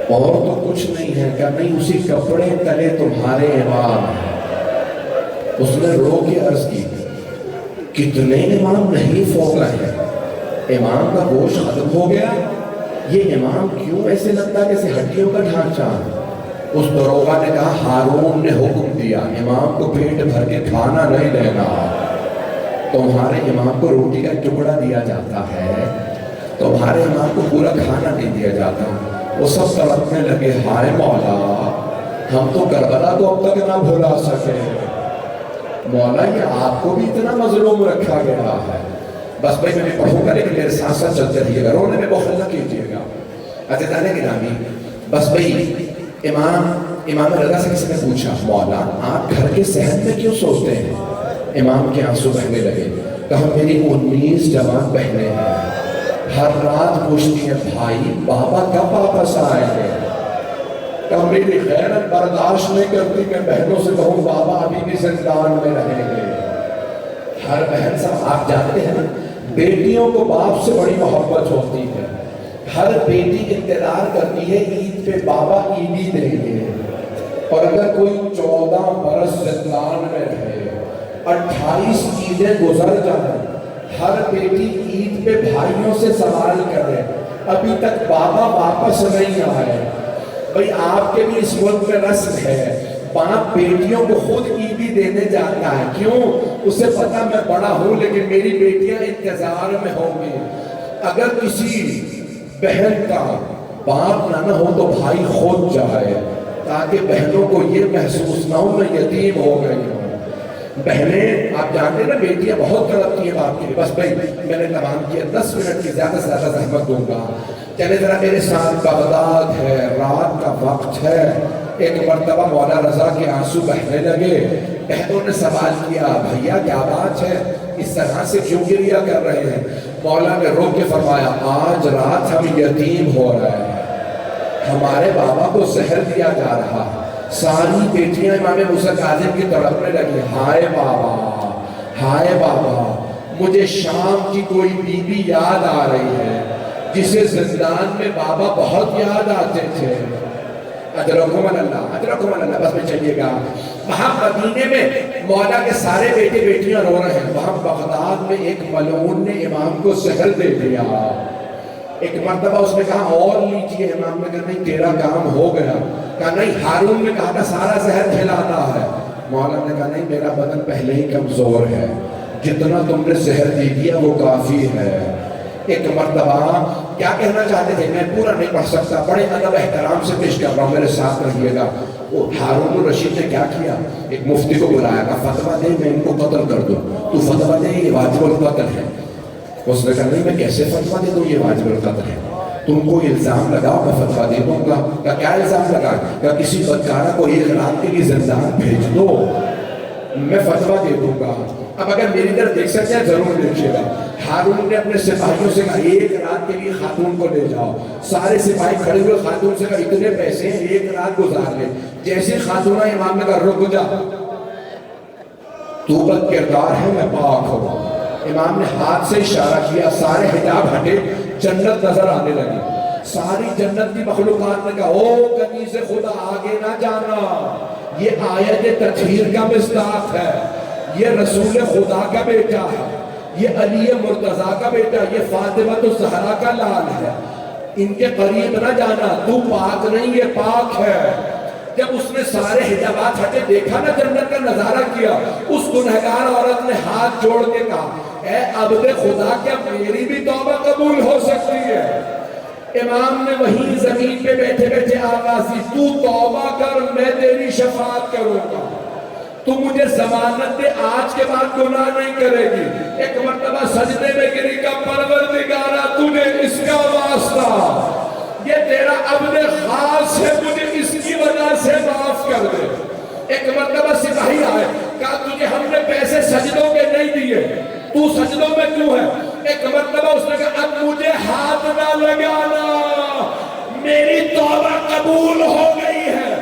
اور تو کچھ نہیں ہے. کہا نہیں, اسی کپڑے تلے تمہارے امام ہیں. اس نے رو کے عرض کی کتنے امام نہیں فوت ہیں, امام کا گوشت ختم ہو گیا, یہ امام کیوں ایسے لگتا ہے جیسے ہڈیوں کا ڈھانچہ. اس دروغہ نے کہا ہارون نے حکم دیا امام کو پیٹ بھر کے کھانا نہیں دینا, تمہارے امام کو روٹی کا ٹکڑا دیا جاتا ہے, تمہارے امام کو پورا کھانا نہیں دیا جاتا. وہ سب تڑپنے لگے, ہائے مولا ہم تو کربلا کو اب تک نہ بھلا سکے. مولا یہ آپ کو بھی اتنا مظلوم رکھا گیا ہے. بس بھائی میں پڑھوں گا لیکن میرے ساتھ ساتھ چلتے رہیے گا, رونے میں بخل نہ کیجیے گا. عزیزان گرامی, بس بھائی امام رضا سے کسی نے پوچھا مولا آپ گھر کے صحن میں کیوں سوچتے ہیں؟ امام کے آنسو بہنے لگے. کہا میری 19 جوان بہنیں ہیں, ہر رات پوچھتی ہیں بھائی بابا کب واپس آئیں گے. کہا میری غیرت برداشت نہیں کرتی کہ بہنوں سے کہوں بابا ابھی بھی زندان میں رہیں گے. ہر بہن صاحب آپ جانتے ہیں نا, بیٹیوں کو باپ سے بڑی محبت ہوتی ہے. ہر بیٹی انتظار کرتی ہے عید پہ بابا عیدی دیں گے. اور اگر کوئی 14 برس زندان میں رہے, 28 عیدیں گزر جائیں, ہر بیٹی عید پہ بھائیوں سے سوال کرے ابھی تک بابا واپس نہیں آئے. بھئی آپ کے بھی اس ملک میں رسم ہے, باپ بیٹیوں کو خود عیدی دینے جاتا ہے. کیوں؟ اسے پتا میں بڑا ہوں لیکن میری بیٹیاں انتظار میں ہوں گی. اگر کسی بہن کا باپ نہ ہو تو بھائی خود جائے تاکہ بہنوں کو یہ محسوس نہ ہو میں یتیم ہو گئی ہوں. بہنیں آپ جانتے ہیں نا بیٹیاں بہت تڑپتی ہیں باپ کے لیے. بس بھائی میں نے تمام کیا, 10 منٹ کی زیادہ سے زیادہ زحمت دوں گا. چلے ذرا میرے ساتھ, بغداد ہے, رات کا وقت ہے. ایک مرتبہ مولا رضا کے آنسو بہنے لگے. بہنوں نے سوال کیا بھیا کیا بات ہے, اس طرح سے کیوں گریہ کر رہے ہیں؟ مولا نے رو کے فرمایا آج رات ہم یتیم ہو رہے ہیں, ہمارے بابا کو زہر دیا جا رہا. ساری بیٹیاں امام موسیٰ کاظم کی تڑپنے لگی, ہائے بابا ہائے بابا, مجھے شام کی کوئی بی بی یاد آ رہی ہے جسے زندان میں بابا بہت یاد آتے تھے. اجرکم اللہ, اجرکم اللہ. بس میں چلیے گا. وہاں مدینے میں مولا کے سارے بیٹے بیٹیاں رو رہے ہیں. وہاں بغداد میں ایک ملعون نے امام کو زہر دے دیا. ایک مرتبہ اس نے کہا اور لیجیے, امام نے کہا نہیں تیرا کام ہو گیا. کہا نہیں, ہارون نے کہا تھا سارا زہر پھیلاتا ہے. مولا نے کہا نہیں, میرا بدن پہلے ہی کمزور ہے, جتنا تم نے زہر دے دیا وہ کافی ہے. ایک مرتبہ کیا کہنا چاہتے تھے میں پورا نہیں پڑھ سکتا, بڑے ادب احترام سے پیش کر رہا ہوں, میرے ساتھ رہیے گا. وہ ہارون الرشید نے کیا کیا, ایک مفتی کو بلایا, کہا فتویٰ دے میں ان کو قتل کر دوں. تو فتویٰ دے یہ واجب القتل ہے. اس نے کہا نہیں میں کیسے فتویٰ دے دوں یہ واجب القتل ہے. تم کو الزام لگاؤ میں فتویٰ دے دوں گا. کہ کیا الزام لگا؟ کہ کسی بدکارہ کو 1 رات کے لیے زندان بھیج دو میں فتویٰ دے دوں گا. اب اگر میری طرف دیکھ سکتے ہیں ضرور دیکھیے گا. ہارون نے اپنے سپاہیوں سے کہا 1 رات کے لیے خاتون کو لے جاؤ. سارے سپاہی کھڑے ہوئے خاتون سے کہا اتنے پیسے ہیں 1 رات گزار لے. جیسے خاتون امام نے کہا رک جا تو بد کردار ہے میں پاک ہوں. امام نے ہاتھ سے اشارہ کیا سارے حجاب ہٹے جنت نظر آنے لگی. ساری جنت کی مخلوقات نے کہا او کنیز خدا آگے نہ جانا یہ آیت تطہیر کا مصداق ہے. یہ رسول خدا کا بیٹا ہے. یہ علی مرتضیٰ کا بیٹا. یہ فاطمہ الزہرا کا لال ہے. ان کے قریب نہ جانا تو پاک نہیں یہ پاک ہے. جب اس نے سارے حجابات ہٹے دیکھا نا جنت کا نظارہ کیا اس گنہگار عورت نے ہاتھ جوڑ کے کہا اے عبد خدا کیا میری بھی توبہ قبول ہو سکتی ہے؟ امام نے وہیں زمین پہ بیٹھے بیٹھے آواز دی تو توبہ کر میں تیری شفاعت کروں گا. تو مجھے ضمانت دے آج کے بعد گناہ نہیں کرے گی. ایک مرتبہ سجدے میں گری کا پروردگارا تجھے اس کا واسطہ یہ تیرا عبد خاص ہے مجھے اس کی وجہ سے معاف کر دے. ایک مرتبہ سپاہی آئے کہا تجھے ہم نے پیسے سجدوں کے نہیں دیے تو سجدوں میں کیوں ہے؟ ایک مرتبہ اس نے کہا اب مجھے ہاتھ نہ لگانا میری توبہ قبول ہو گئی ہے.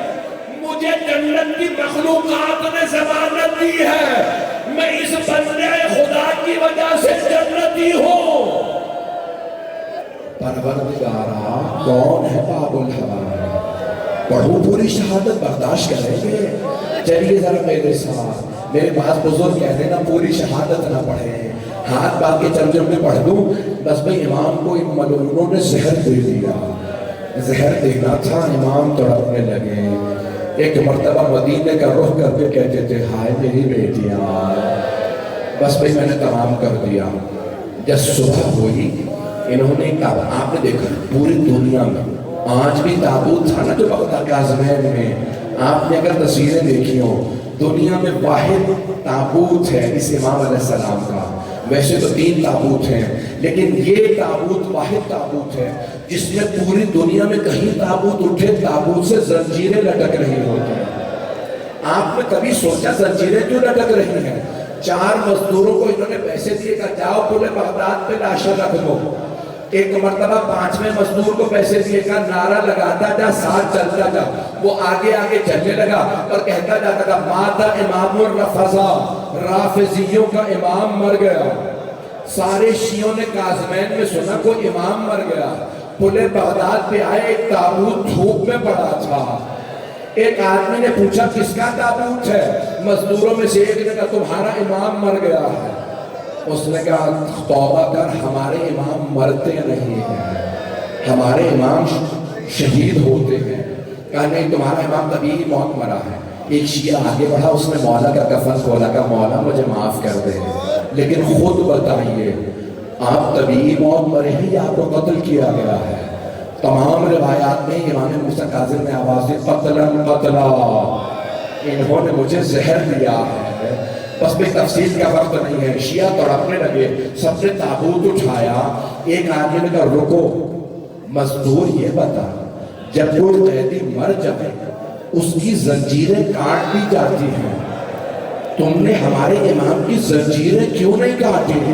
مجھے جنت کی مخلوقات نے ضمانت دی ہے میں اس بندے خدا کی وجہ سے جنتی ہوں. پروردگارا کون ہے باب الحوار؟ پڑھو پوری شہادت برداشت کریں گے. چلیے ذرا میرے ساتھ میرے پاس بزرگ کہتے ہیں نا پوری شہادت نہ پڑھیں ہاتھ باقی ترجمے میں پڑھ دوں بس بھئی امام کو ان ملعونوں نے زہر دے دیا. زہر دینا تھا امام تڑپنے لگے. ایک مرتبہ مدینے کا رخ کر کے کہتے تھے ہائے میری بیٹیاں. بس بھئی میں نے تمام کر دیا. جب صبح ہوئی انہوں نے کہا آپ نے دیکھا پوری دنیا میں آج بھی تابوت تھا نا جو بغداد کاظمین میں آپ نے اگر تصویریں دیکھی ہوں دنیا میں واحد تابوت ہے اس امام علیہ السلام کا. ویسے تو 3 تابوت ہیں لیکن یہ تابوت واحد تابوت ہے جس میں پوری دنیا میں کہیں تابوت اٹھے تابوت سے زنجیریں لٹک رہی ہوتی ہیں. آپ نے کبھی سوچا زنجیریں کیوں لٹک رہی ہیں؟ 4 مزدوروں کو انہوں نے پیسے دیے کہ جاؤ پورے بغداد پہ لاشیں رکھ دو. ایک مرتبہ 5ویں مزدور کو پیسے دیے کا نعرہ لگاتا جا ساتھ چلتا جا. وہ آگے آگے چلنے لگا اور کہتا جاتا تھا ماتا امام الرفضا رافضیوں کا امام مر گیا. سارے شیعوں نے کاظمین میں سنا کوئی امام مر گیا. پورے بغداد پہ آئے ایک تابوت دھوپ میں پڑا تھا. ایک آدمی نے پوچھا کس کا تابوت ہے؟ مزدوروں میں سے ایک نے کہا تمہارا امام مر گیا ہے. اس نے کہا توبہ کر ہمارے امام مرتے نہیں ہیں ہمارے امام شہید ہوتے ہیں. کہا نہیں تمہارا امام طبیعی موت مرا ہے. ایک شیعہ آگے بڑھا اس نے مولا کا کفن کھولا کہ مولا مجھے معاف کر دے لیکن خود بتائیے آپ طبیعی موت مرے ہیں یا آپ کو قتل کیا گیا ہے؟ تمام روایات میں امام موسیٰ کاظم نے آواز دی قتلا قتلا انہوں نے مجھے زہر دیا ہے. بس بھی تفصیل کا وقت نہیں ہے. شیعہ تڑپنے لگے سب نے تابوت اٹھایا. ایک آدمی نے کہا رکو مزدور یہ بتا جب کوئی قیدی مر جائے اس کی زنجیریں کاٹ دی جاتی ہیں تم نے ہمارے امام کی زنجیریں کیوں نہیں کاٹی؟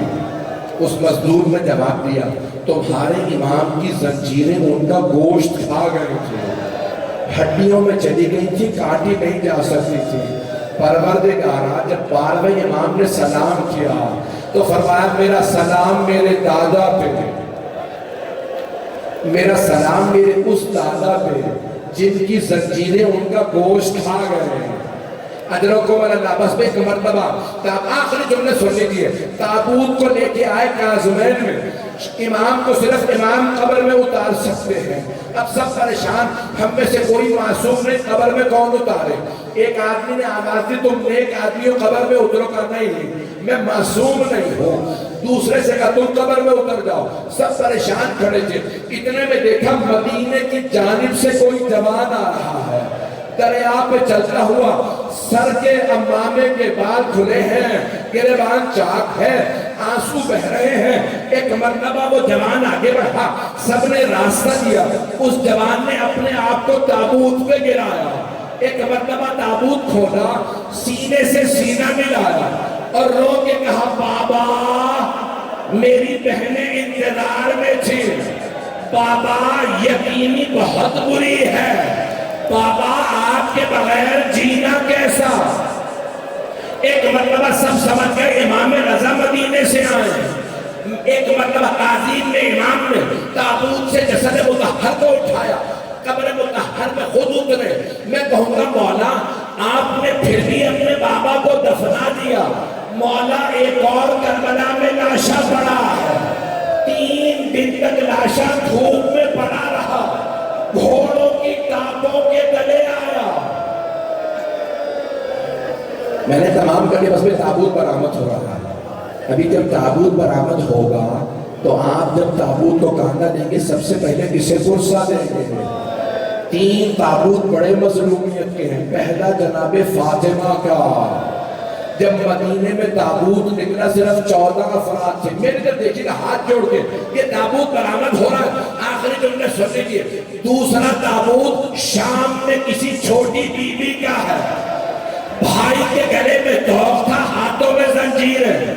اس مزدور نے جواب دیا تمہارے امام کی زنجیریں ان کا گوشت کھا گئی تھی ہڈیوں میں چلی گئی تھی کاٹی نہیں جا سکتی تھی. پروردگارا جب 12ویں امام نے سلام کیا تو فرمایا میرا سلام میرے دادا پہ میرا سلام میرے اس دادا پہ جن کی زنجیریں ان کا گوشت کھا گئے ہیں. اجرکم اللہ. بس بے ایک مرتبہ آخری جملے سن لیجیے. تابوت کو لے کے آئے کاظمین میں. امام کو صرف امام قبر میں اتار سکتے ہیں. اب سب پریشان ہم میں سے کوئی معصوم نہیں قبر میں کون اتارے؟ ایک آدمی نے آواز دی تم نیک آدمیوں قبر میں اترو کر نہیں میں معصوم نہیں ہوں. دوسرے سے کہا تم قبر میں اتر جاؤ. سب پریشان کھڑے تھے. اتنے میں دیکھا مدینے کی جانب سے کوئی جوان آ رہا ہے دریا پہ چلتا ہوا سر کے امامے کے بال کھلے ہیں، گریبان چاک ہے، آنسو بہ رہے ہیں۔ ایک مرتبہ وہ جوان آگے بڑھا، سب نے راستہ دیا، اس جوان نے اپنے آپ کو تابوت پہ گرایا۔ ایک مرتبہ تابوت کھولا، سینے سے سینہ ملایا اور رو کے کہا بابا میری بہنیں انتظار میں تھی، بابا یتیمی بہت بری ہے، بابا آپ کے بغیر جینا کیسا۔ ایک مرتبہ سب سمجھ گئے امام رضا مدینے سے آئے۔ ایک مرتبہ قاضی نے امام نے تابوت سے جسد مطہر کو اٹھایا، قبر مطہر میں خود اترے۔ میں کہوں گا مولا آپ نے پھر بھی اپنے بابا کو دفنا دیا، مولا ایک اور کربلا میں لاشا پڑا ہے، 3 دن تک لاشا دھوپ میں پڑا رہا، گھوڑوں کی ٹانگوں کے تلے آیا۔ میں نے تمام کر کے بس میں تابوت برآمد ہو رہا ہے۔ ابھی جب تابوت برآمد ہوگا تو آپ جب تابوت کو کاندھا دیں گے سب سے پہلے کسے پرسا دیں گے؟ 3 تابوت بڑے مظلومیت کے ہیں۔ پہلا جناب فاطمہ کا، جب مدینے میں تابوت نکلا صرف 14 افراد تھے۔ میرے جب دیکھیے گا ہاتھ جوڑ کے یہ تابوت برآمد ہو رہا ہے، آخری جملے سن لیجیے۔ دوسرا تابوت شام میں کسی چھوٹی بی بی کا ہے، بھائی کے گلے میں توق تھا، ہاتھوں میں زنجیر ہے۔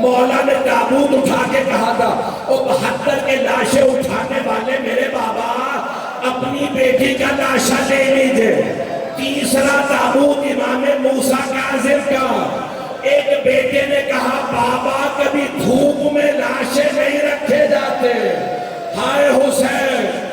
مولا نے تابوت اٹھا کے کہا تھا او 72 کے لاشیں اٹھانے والے میرے بابا اپنی بیٹی کا لاشا لے لیجئے۔ تیسرا تابوت امام موسیٰ کاظم کا، ایک بیٹے نے کہا بابا کبھی دھوپ میں لاشیں نہیں رکھے جاتے، ہائے حسین۔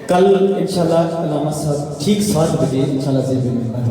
کل انشاءاللہ علامہ صاحب ٹھیک 7 بجے انشاءاللہ زیر ممبر